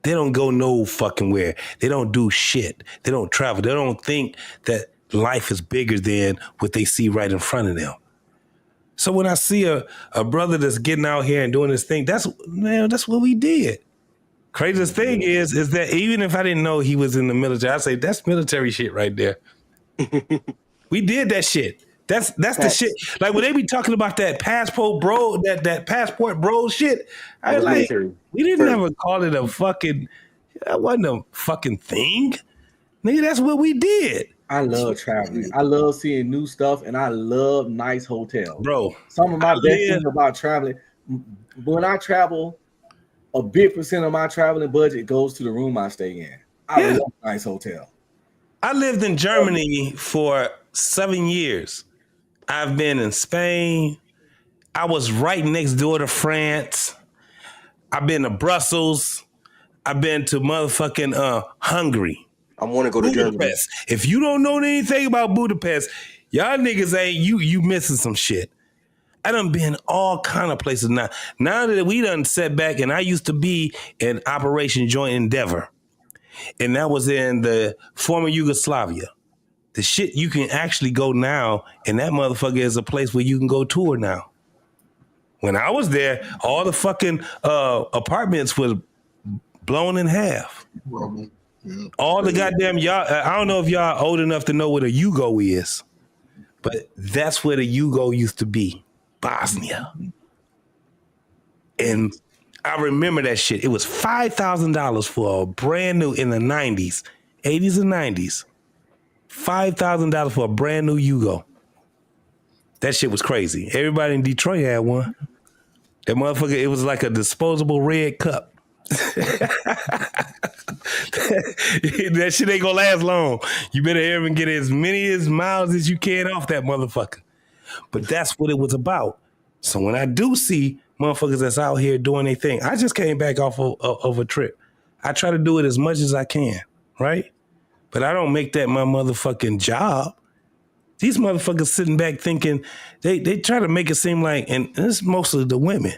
They don't go no fucking where. They don't do shit. They don't travel. They don't think that life is bigger than what they see right in front of them. So when I see a brother that's getting out here and doing this thing, that's what we did. Craziest thing is that even if I didn't know he was in the military, I'd say that's military shit right there. We did that shit. That's the shit. Like when they be talking about that passport bro, that passport bro shit, I was like, we didn't ever call it a fucking, that wasn't a fucking thing. Nigga, that's what we did.
I love traveling. I love seeing new stuff and I love nice hotels.
Bro.
Some of my best things about traveling, when I travel, a big percent of my traveling budget goes to the room I stay in. I love a nice hotel.
I lived in Germany for 7 years. I've been in Spain. I was right next door to France. I've been to Brussels. I've been to motherfucking Hungary.
I want to go to Germany.
If you don't know anything about Budapest, y'all niggas ain't you missing some shit. I done been all kind of places now. Now that we done set back, and I used to be in Operation Joint Endeavor. and that was in the former Yugoslavia. The shit you can actually go now, and that motherfucker is a place where you can go tour now. When I was there, all the fucking apartments was blown in half.
Yeah.
All the goddamn y'all. I don't know if y'all old enough to know what a Yugo is, but that's where the Yugo used to be, Bosnia. And I remember that shit. It was $5,000 for a brand new in the 90s, 80s and 90s. $5,000 for a brand new Yugo. That shit was crazy. Everybody in Detroit had one. That motherfucker, it was like a disposable red cup. That shit ain't gonna last long. You better ever get as many miles as you can off that motherfucker. But that's what it was about. So when I do see motherfuckers that's out here doing their thing, I just came back off of a trip. I try to do it as much as I can, right? But I don't make that my motherfucking job. These motherfuckers sitting back thinking, they try to make it seem like, and it's mostly the women.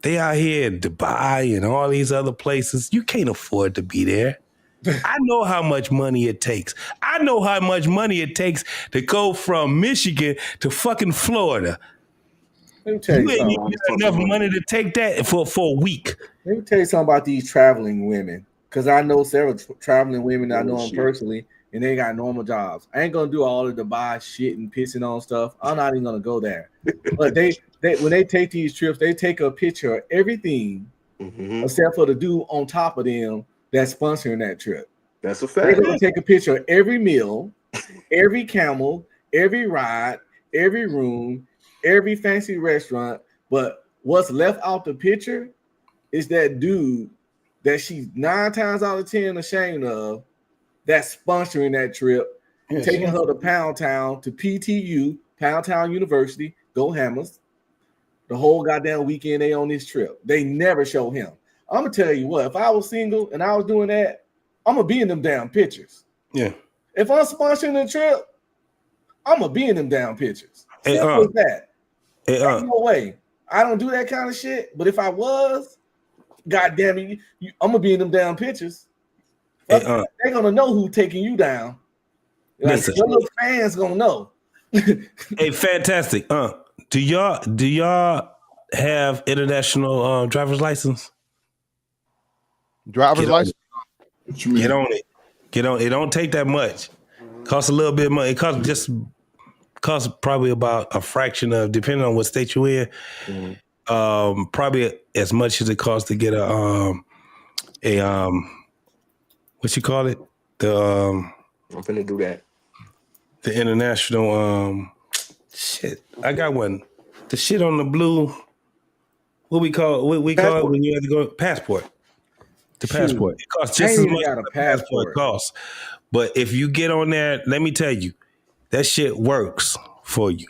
They out here in Dubai and all these other places. You can't afford to be there. I know how much money it takes. I know how much money it takes to go from Michigan to fucking Florida.
Let me tell you
ain't
something.
even got enough money to take that for a week.
Let me tell you something about these traveling women. Because I know several traveling women. I know them personally, and they got normal jobs. I ain't gonna do all of the Dubai shit and pissing on stuff. I'm not even gonna go there. But they when they take these trips, they take a picture of everything except for the dude on top of them that's sponsoring that trip.
That's a fact.
They're gonna take a picture of every meal, every camel, every ride, every room, every fancy restaurant. But what's left out the picture is that dude that she's 9 times out of 10 ashamed of, that's sponsoring that trip, taking her to Pound Town, to PTU, Pound Town University, go Hammers. The whole goddamn weekend they on this trip. They never show him. I'm gonna tell you what, if I was single and I was doing that, I'm gonna be in them damn pictures.
Yeah.
If I'm sponsoring the trip, I'm gonna be in them damn pictures. Simple as that. Ain't no way. I don't do that kind of shit, but if I was, God damn it, I'm gonna be in them damn pictures. They're gonna know who taking you down. Like, your little fans gonna know.
Hey, fantastic. Do y'all have international driver's license?
Driver's license?
Get on it. Get on. It don't take that much. Costs a little bit of money. It costs probably about a fraction of, depending on what state you're in. Probably as much as it costs to get a what you call it? I'm
finna do that.
The international shit. I got one. The shit on the blue. What we call it when you have to go passport. The passport. It costs just as much as a passport costs. But if you get on there, let me tell you, that shit works for you.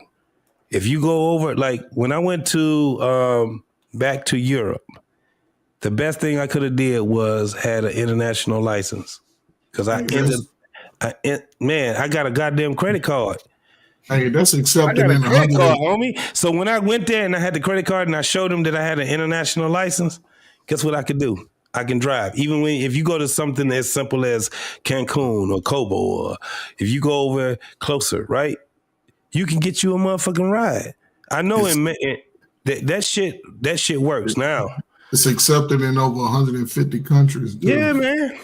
If you go over, like when I went to back to Europe, the best thing I could have did was had an international license. Because I got a goddamn credit card.
Hey, that's accepted
I got
in
a credit card, homie. So when I went there and I had the credit card and I showed them that I had an international license, guess what I could do? I can drive. Even if you go to something as simple as Cancun or Cabo, or if you go over closer, right? You can get you a motherfucking ride. I know that shit works now.
It's accepted in over 150 countries. Dude.
Yeah, man.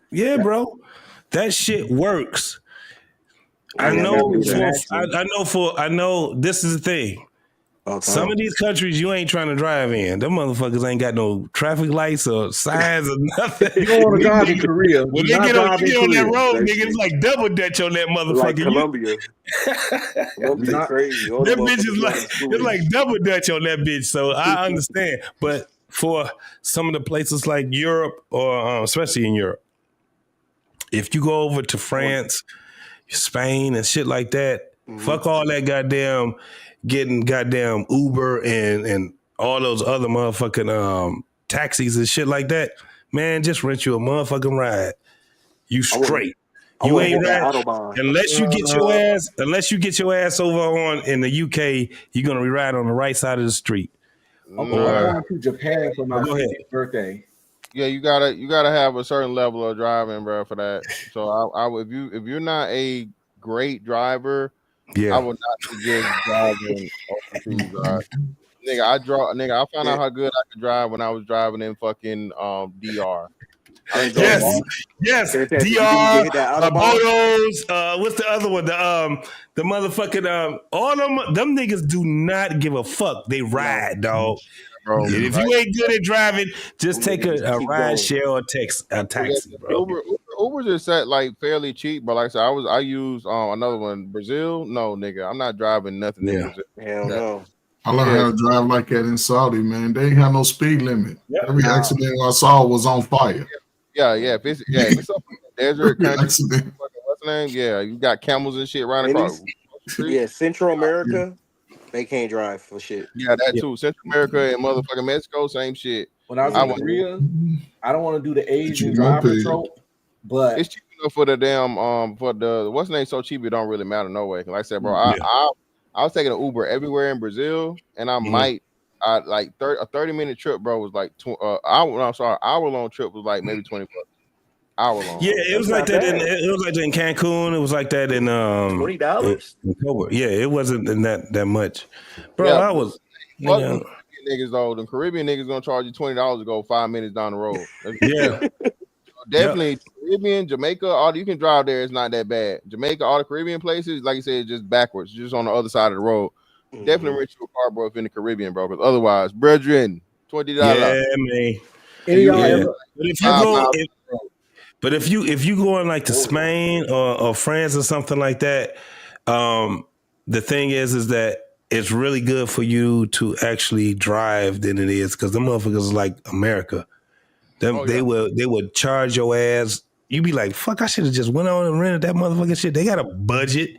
Yeah, bro. That shit works. I know this is the thing. Some of these countries you ain't trying to drive in. Them motherfuckers ain't got no traffic lights or signs or nothing.
You don't want to drive in Korea.
When they get on that road, nigga, it's like double dutch on that motherfucker.
Like Colombia.
That
crazy.
That bitch is like, it's like double dutch on that bitch. So I understand. But for some of the places like Europe or especially in Europe, if you go over to France, Spain and shit like that, fuck all that goddamn getting goddamn Uber and all those other motherfucking taxis and shit like that. Man, just rent you a motherfucking ride. You straight. You ain't right. Unless you get your ass over on in the UK, you're gonna be right on the right side of the street.
I'm going to Japan for my 50th birthday.
Yeah, you gotta have a certain level of driving, bro, for that. So I would if you're not a great driver, I
Yeah.
would not suggest driving overseas. Nigga, I found out how good I could drive when I was driving in fucking DR. I done drove all-
Yes,
Fantastic. You
DR,
hit that Autobahn?
Bodos, what's the other one? The motherfucking all them niggas do not give a fuck. They ride, dog.
bro.
And if
Right?
you ain't good at driving, just take a
Keep
ride
going.
share or a taxi, bro.
Uber's just set like fairly cheap, but like I said, I use another one, Brazil. No, nigga, I'm not driving nothing in
Yeah.
Brazil.
Hell no.
I learned how to drive like that in Saudi, man. They ain't have no speed limit.
Yep.
Every accident I saw was on fire.
Yeah. If it's up in the desert
Every
country,
accident.
what's the name? Yeah, you got camels and shit right
And
across.
Yeah, Central America, they can't drive for shit.
Yeah, that too. Central America and motherfucking Mexico, same shit.
When I was
I
in
would-
Korea, I don't want to do the Asian
you
driver
moped.
trope, but
It's cheap enough for the damn for the what's the name so cheap it don't really matter no way. Like I said, bro,
Yeah.
I was taking an Uber everywhere in Brazil, and I like 30-minute trip, bro, was like hour long trip was like maybe $20. Hour long.
Yeah, it was like
That's
that.
not bad.
It was like that in Cancun. It was like that in
$20?
in Cobra. Yeah, it wasn't in that much, bro.
Yeah.
I was.
Fuck
nigga,
them Caribbean niggas though. The Caribbean niggas gonna charge you $20 to go 5 minutes down the road.
Yeah.
Definitely Caribbean, Jamaica, all you can drive there. It's not that bad. Jamaica, all the Caribbean places, like you said, just backwards, just on the other side of the road.
Mm-hmm.
Definitely rent you a car, bro, if in the Caribbean, bro. Because otherwise, brethren, $20.
Yeah, man.
any of y'all
Yeah.
ever
But if you go, if you going like to Spain or France or something like that, the thing is that it's really good for you to actually drive than it is because the motherfuckers is like America. They would charge your ass. You be like, fuck, I should have just went on and rented that motherfucking shit. They got a budget.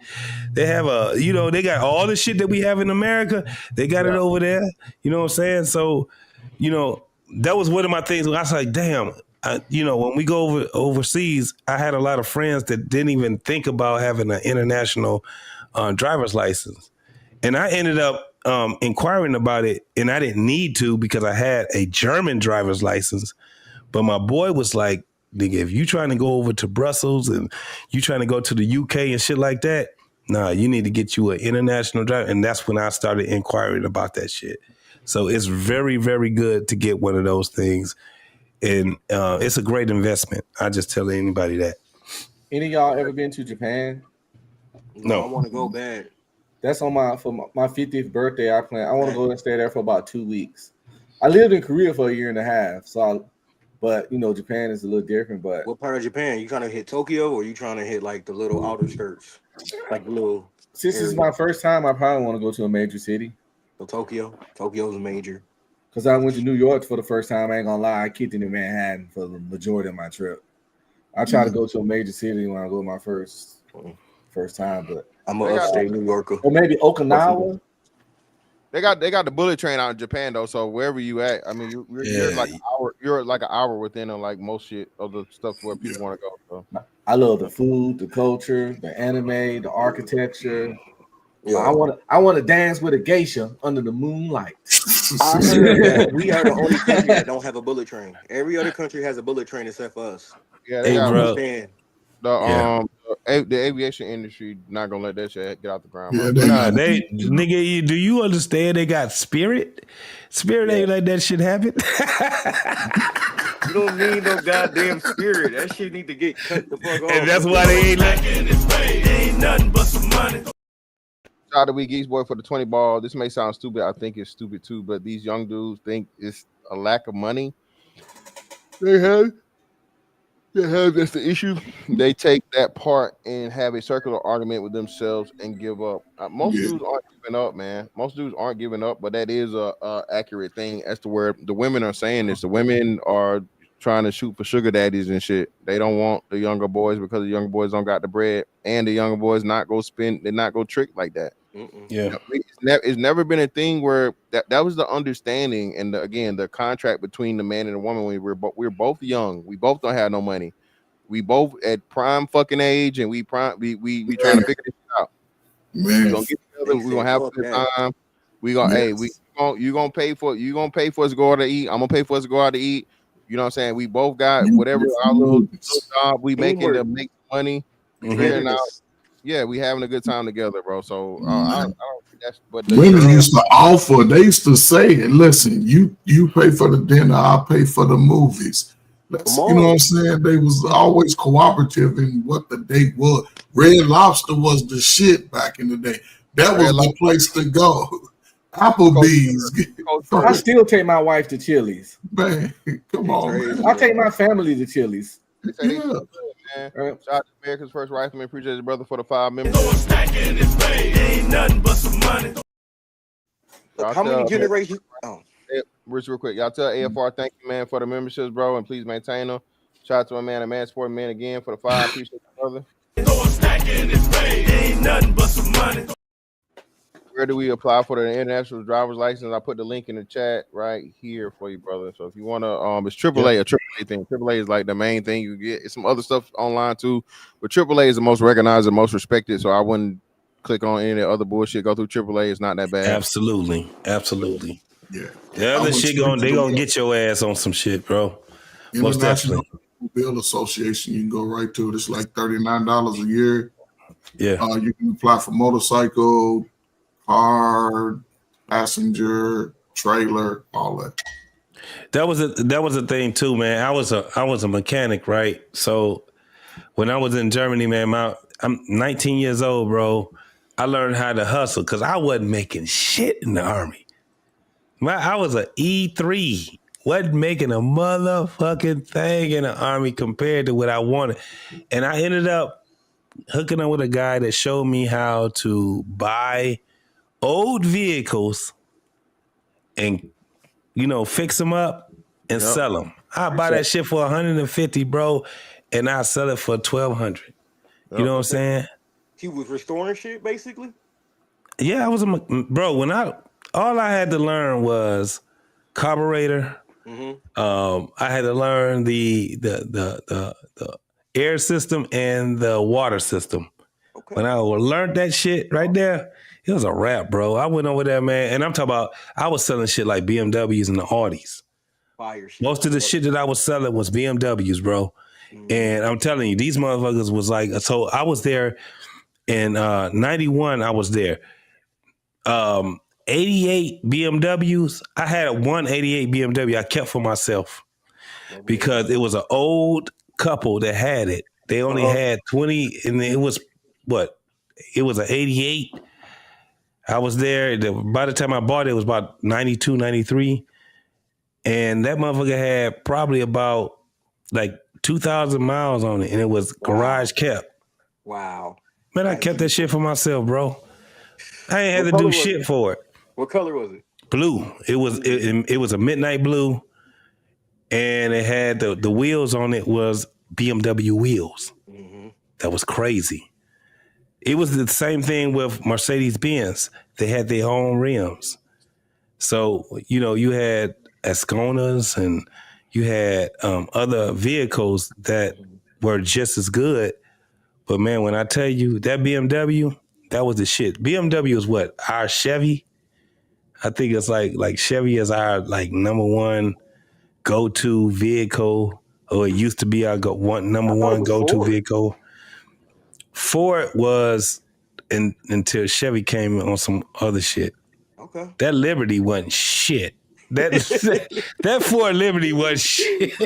They have they got all the shit that we have in America. They got it over there. You know what I'm saying? So, that was one of my things where I was like, damn, when we go overseas, I had a lot of friends that didn't even think about having an international driver's license. And I ended up inquiring about it, and I didn't need to because I had a German driver's license. But my boy was like, nigga, if you trying to go over to Brussels and you trying to go to the UK and shit like that, nah, you need to get you an international driver. And that's when I started inquiring about that shit. So it's very, very good to get one of those things. And it's a great investment. I just tell anybody that.
any of y'all ever been to Japan?
No.
I want to go bad.
That's on my 50th birthday. I want to go and stay there for about 2 weeks. I lived in Korea for a year and a half, but Japan is a little different. But
What part of Japan? You trying to hit Tokyo, or you trying to hit like the little outer skirts, like the little?
since this is my first time, I probably want to go to a major city.
So Tokyo's a major.
Because I went to New York for the first time. I ain't gonna lie, I kicked into Manhattan for the majority of my trip. I try to go to a major city when I go my first time, but
I'm a upstate New Yorker.
or maybe Okinawa.
They got the bullet train out in Japan though, so wherever you at, I mean, you're like an hour. You're like an hour within of like most shit of the stuff where people want to go. So.
I love the food, the culture, the anime, the architecture.
Yeah.
I want to dance with a geisha under the moonlight.
I heard that we are the only country that don't have a bullet train. Every other country has a bullet train except for us.
Yeah,
Hey,
got
bro.
Understand?
the aviation industry not gonna let that shit get out the ground.
Yeah,
bro.
Nah, nigga, do you understand they got Spirit? Spirit ain't let that shit happen.
You don't need no goddamn Spirit. That shit need to get cut the fuck off.
And that's why they ain't like
Ain't nothing but some money.
Shout out to We Geeks Boy for the 20 ball. This may sound stupid. I think it's stupid too, but these young dudes think it's a lack of money. They have that's the issue. They take that part and have a circular argument with themselves and give up. Most dudes aren't giving up, man. Most dudes aren't giving up, but that is a accurate thing as to where the women are saying this. The women are trying to shoot for sugar daddies and shit. They don't want the younger boys because the younger boys don't got the bread, and the younger boys not go spend, they not go trick like that.
Yeah,
it's never been a thing where that was the understanding and the contract between the man and the woman when we're both young. We both don't have no money. We both at prime fucking age, and we trying to figure this out.
Man.
We gonna get together. We gonna have a good time. We gonna you gonna pay for us to go out to eat. I'm gonna pay for us to go out to eat. You know what I'm saying? We both got whatever our little job we making to make money. Figuring out, yeah, we having a good time together, bro. So I don't think that's. But
women used to offer. They used to say, "Listen, you pay for the dinner, I'll pay for the movies." You know what I'm saying? They was always cooperative in what the date was. Red Lobster was the shit back in the day. That was the place to go. Applebee's.
I still take my wife to Chili's.
Man, come on, man.
I take my family to Chili's.
Yeah. Shout out to America's First Rifleman. Appreciate his brother for the 5 members.
Ain't nothing but some money.
Look, how many generations?
Rich, real quick. Y'all tell AFR thank you, man, for the memberships, bro, and please maintain them. Shout out to my man, a man sporting man again for the 5. Appreciate you, brother.
Ain't nothing but some money.
Where do we apply for the international driver's license? I put the link in the chat right here for you, brother. So if you want to, it's AAA, a AAA thing. AAA is like the main thing you get. It's some other stuff online too, but AAA is the most recognized and most respected. So I wouldn't click on any other bullshit. Go through AAA. It's not that bad.
Absolutely. Yeah. The other shit they gonna get your ass on some shit, bro. Most definitely.
Bill Association, you can go right to it. It's like $39 a year.
Yeah.
You can apply for motorcycle, car, passenger, trailer, all that.
That was a thing too, man. I was a mechanic, right? So when I was in Germany, man, I'm 19 years old, bro. I learned how to hustle because I wasn't making shit in the Army. I was an E3. Wasn't making a motherfucking thing in the Army compared to what I wanted. And I ended up hooking up with a guy that showed me how to buy old vehicles and, fix them up and sell them. I buy that shit for $150, bro, and I sell it for $1,200. You know what I'm saying?
He was restoring shit, basically?
Yeah, I was bro, all I had to learn was carburetor. I had to learn the air system and the water system. Okay. When I learned that shit right there, it was a wrap, bro. I went over there, man, and I'm talking about I was selling shit like BMWs and the Audis. Fire shit. Most of the shit that I was selling was BMWs, bro. And I'm telling you, these motherfuckers was like, so I was there in 91, I was there. 88 BMWs. I had one 88 BMW I kept for myself because it was an old couple that had it. They only had 20, and it was it was an 88. I was there. By the time I bought it, it was about 92, 93. And that motherfucker had probably about like 2,000 miles on it, and it was garage kept.
Wow.
Man, I kept that shit for myself, bro. I ain't had to do shit for it.
What color was it?
Blue. It was a midnight blue, and it had the wheels on it was BMW wheels. That was crazy. It was the same thing with Mercedes-Benz. They had their own rims. So, you had Asconas and you had other vehicles that were just as good. But man, when I tell you that BMW, that was the shit. BMW is what? Our Chevy? I think it's like Chevy is our like number one go-to vehicle, or it used to be our number one go-to vehicle. Ford was until Chevy came on some other shit. Okay. That Liberty wasn't shit. That Ford Liberty was shit.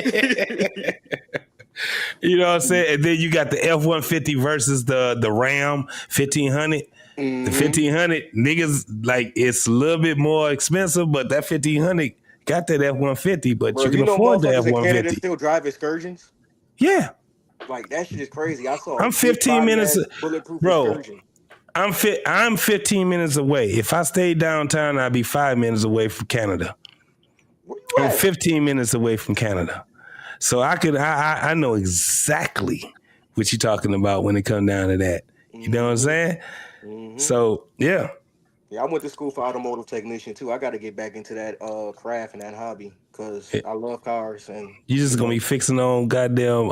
You know what I'm saying? And then you got the F-150 versus the Ram 1500. The 1500 niggas, like, it's a little bit more expensive, but that 1500 got that F-150, but you can afford the F-150.
Still drive Excursions?
Yeah.
Like, that shit is crazy. I saw.
I'm 15 minutes, bro. I'm 15 minutes away. If I stayed downtown, I'd be 5 minutes away from Canada. I'm 15 minutes away from Canada. So I know exactly what you're talking about when it comes down to that. You know what I'm saying? So, yeah.
Yeah, I went to school for automotive technician too. I got to get back into that craft and that hobby because I love cars. And
you just gonna be fixing on goddamn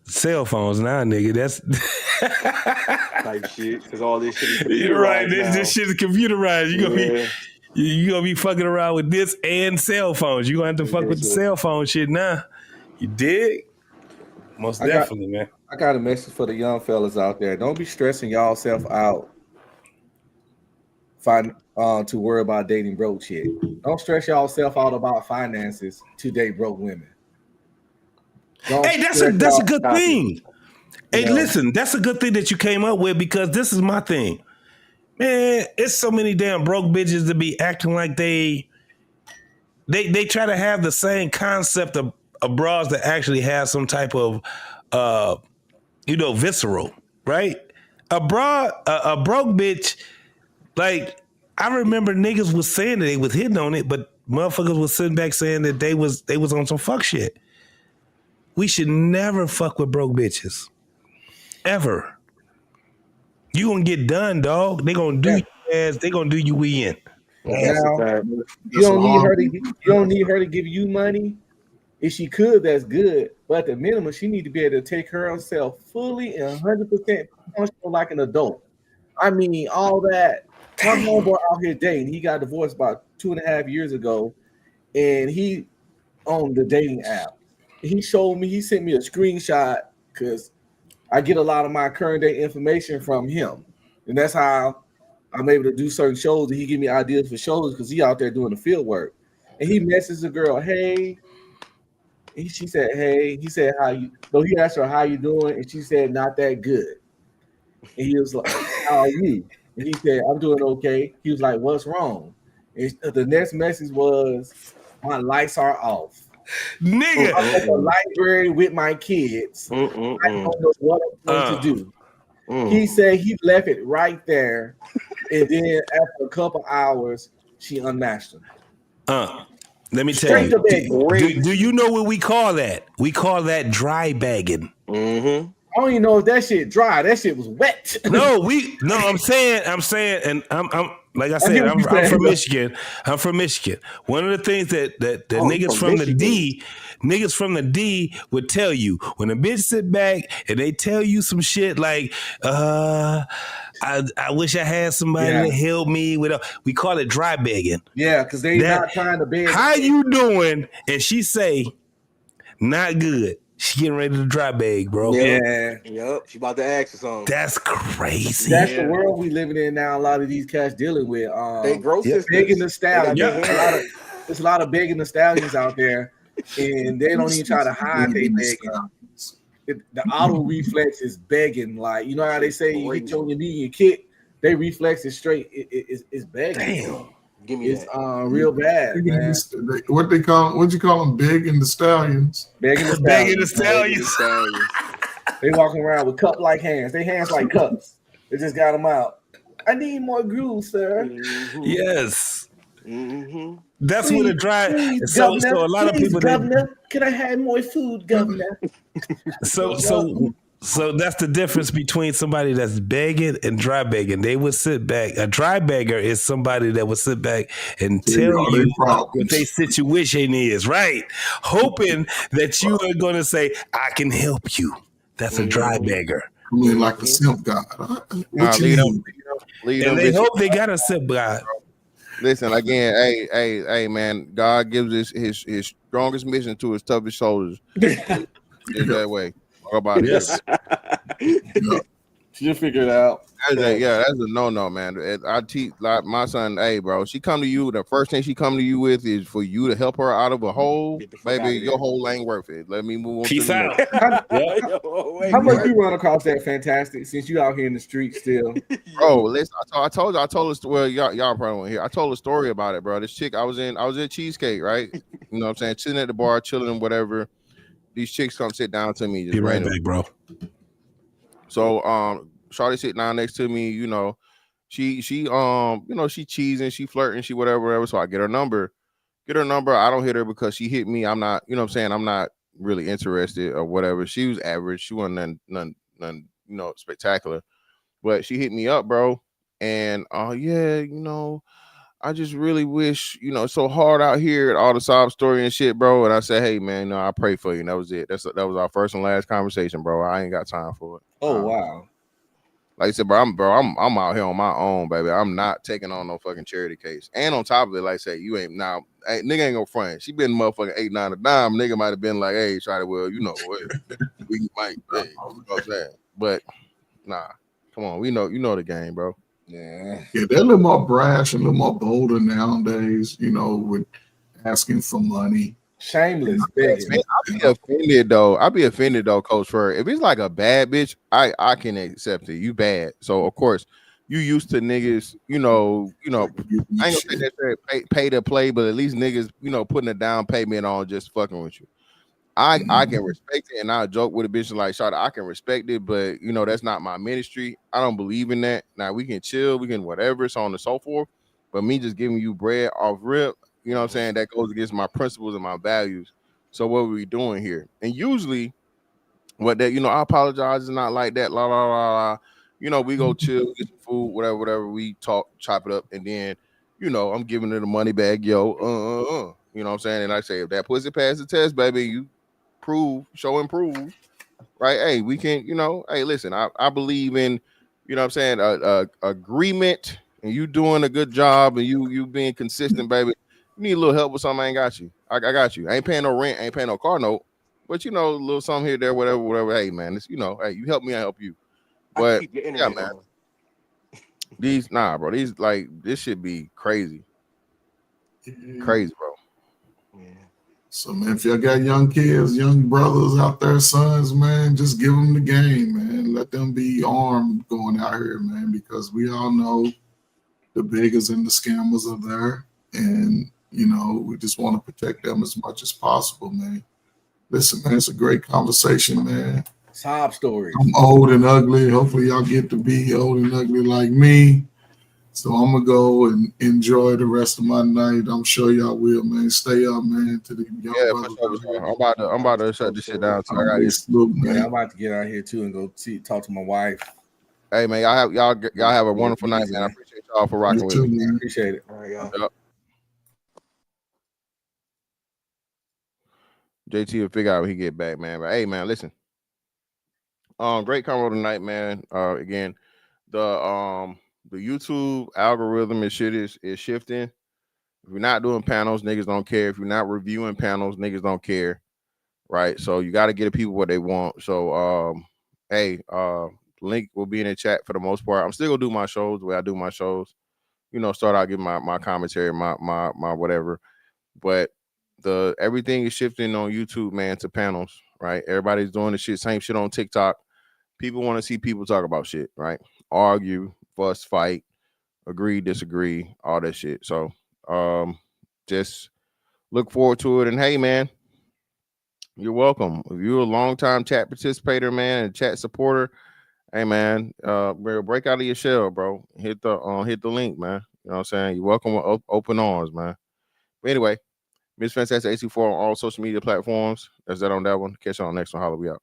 cell phones now, nigga. That's
type shit because all this shit is
computerized. You're right. This shit is computerized. You gonna be You gonna be fucking around with this and cell phones. You gonna have to fuck with the cell phone shit now. You dig? Most definitely, man.
I got a message for the young fellas out there. Don't be stressing y'all self out to worry about dating broke shit. Don't stress y'all self out about finances to date broke women.
Hey, that's a good thing. Hey, listen, that's a good thing that you came up with, because this is my thing. Man, it's so many damn broke bitches to be acting like they try to have the same concept of bras that actually have some type of visceral, right? A broke bitch, like, I remember niggas was saying that they was hitting on it, but motherfuckers was sitting back saying that they was on some fuck shit. We should never fuck with broke bitches. Ever. You gonna get done, dog. They gonna do you as they gonna do you in.
Now, you don't need her to give you money. If she could, that's good. But at the minimum, she need to be able to take care of herself fully and 100% functional like an adult. I mean, all that. My homeboy out here dating. He got divorced about 2.5 years ago, and he on the dating app. He showed me. He sent me a screenshot because I get a lot of my current day information from him, and that's how I'm able to do certain shows. And he give me ideas for shows because he out there doing the field work. And he messages the girl, "Hey." She said, "Hey." He said, "How you?" So he asked her, "How you doing?" And she said, "Not that good." And he was like, "How are you?" And he said, "I'm doing okay." He was like, "What's wrong?" And the next message was, "My lights are off."
Nigga,
I'm at the library with my kids. I don't know what I'm going to do. He said he left it right there, and then after a couple hours, she unmatched him.
Let me tell you. Do you know what we call that? We call that dry bagging.
I don't even know if that shit dry. That shit was wet.
I'm saying, and I'm like I said, I'm from Michigan. I'm from Michigan. One of the things that niggas from the D would tell you when a bitch sit back and they tell you some shit like, I wish I had somebody to help me with. We call it dry begging.
Yeah, because they not trying to beg.
How you doing? And she say, not good. She getting ready to dry bag, bro.
Yep. She about to ask for something.
That's crazy.
That's the world we living in now. A lot of these cats dealing with
they gross
begging the stallions. There's a lot of begging the stallions out there, and they don't even try to hide they begging. The auto reflex is begging. Like, you know how they say you hit you on your knee and you kick, they reflex is straight. It's begging.
Damn. Give me
it's real bad, man.
What you call them? Begging the stallions.
Begging the stallions. They walking around with cup-like hands. They hands like cups. They just got them out. I need more groove, sir.
Yes. That's
please,
what it dry.
Please,
so a lot of people.
Governor, can I have more food, Governor?
So that's the difference between somebody that's begging and dry begging. They would sit back. A dry beggar is somebody that would sit back and tell you what their situation is, right? Hoping that you are going to say, I can help you. That's a dry beggar.
I mean, like a simp god.
And they hope they got a simp god.
Listen, again, hey, man, God gives his strongest mission to his toughest soldiers. It's that way. How about it?
Yes.
She'll figure it out.
That's a no, man. I teach like my son, hey, bro, she come to you, the first thing she come to you with is for you to help her out of a hole. Baby, your hole ain't worth it. Let me move on.
Peace out.
How much you run across that fantastic since you out here in the street still?
Bro, listen, I told us, well, y'all probably won't hear. I told a story about it, bro. This chick, I was at Cheesecake, right? You know what I'm saying? Sitting at the bar, chilling and whatever. These chicks come sit down to me. Just
be right back, bro.
So Shawty sit down next to me, you know, she you know, she cheesing, she flirting, she whatever. So I get her number. I don't hit her because she hit me. I'm not, you know what I'm saying? I'm not really interested or whatever. She was average. She wasn't none, you know, spectacular. But she hit me up, bro. And yeah, you know, I just really wish, you know, it's so hard out here, all the sob story and shit, bro. And I said, hey, man, no, I pray for you. And that was it. That was our first and last conversation, bro. I ain't got time for it.
Oh, wow.
Like I said, I'm out here on my own, baby. I'm not taking on no fucking charity case. And on top of it, like I say, you ain't now, nigga ain't gonna front. She been motherfucking 8, 9 a dime. Nigga might have been like, hey, try to, well, you know what, we might, hey, you know what I'm saying? But nah, come on, you know the game, bro.
Yeah,
they're a little more brash and a little more bolder nowadays, you know, with asking for money.
Shameless begging.
I'd be offended though, Coach Fur. If it's like a bad bitch, I can accept it. You bad. So of course you used to niggas, you know, I ain't gonna say that pay to play, but at least niggas, you know, putting a down payment on just fucking with you. I can respect it, and I joke with a bitch like Shawty, I can respect it, but you know, that's not my ministry. I don't believe in that. Now we can chill, we can whatever, so on and so forth. But me just giving you bread off rip, you know what I'm saying? That goes against my principles and my values. So what are we doing here? And usually what that, you know, I apologize is not like that. La la la la. You know, we go chill, get some food, whatever. We talk, chop it up, and then, you know, I'm giving her the money bag, yo. You know what I'm saying? And I say, if that pussy pass the test, baby, you show and prove, right? Hey, we can, you know, hey, listen, I believe in, you know what I'm saying, agreement, and you doing a good job, and you being consistent, baby. You need a little help with something, I ain't got you. I got you. I ain't paying no rent, ain't paying no car note, but you know, a little something here, there, whatever. Hey, man, it's, you know, hey, you help me, I help you. But yeah, man, these bro, these like this should be crazy, bro.
So man, if y'all got young kids, young brothers out there, sons, man, just give them the game, man. Let them be armed going out here, man, because we all know the beggars and the scammers are there, and you know, we just want to protect them as much as possible, man. Listen, man, it's a great conversation, man.
Sob stories.
I'm old and ugly. Hopefully, y'all get to be old and ugly like me. So I'm gonna go and enjoy the rest of my night. I'm sure y'all will, man. Stay up, man. To the young brothers.
I'm about to shut this shit down. So I got this.
Yeah, I'm about to get out here too and go talk to my wife.
Hey man, y'all have a wonderful night, man. I appreciate y'all for rocking with me.
Appreciate it.
All right, y'all.
Yep. JT will figure out when he get back, man. But hey, man, listen. Great convo tonight, man. Again, the YouTube algorithm and shit is shifting. If you're not doing panels, niggas don't care. If you're not reviewing panels, niggas don't care. Right. So you got to get the people what they want. So hey, link will be in the chat for the most part. I'm still gonna do my shows the way I do my shows. You know, start out giving my commentary, my whatever. But everything is shifting on YouTube, man, to panels, right? Everybody's doing the shit, same shit on TikTok. People want to see people talk about shit, right? Argue, fuss, fight, agree, disagree, all that shit. So just look forward to it. And hey, man, you're welcome. If you're a longtime chat participator, man, and chat supporter, hey man, break out of your shell, bro. Hit the link, man. You know what I'm saying? You're welcome with open arms, man. But anyway, Miss Fantastic AC4 on all social media platforms. That's that on that one. Catch you on the next one. Holla, we out.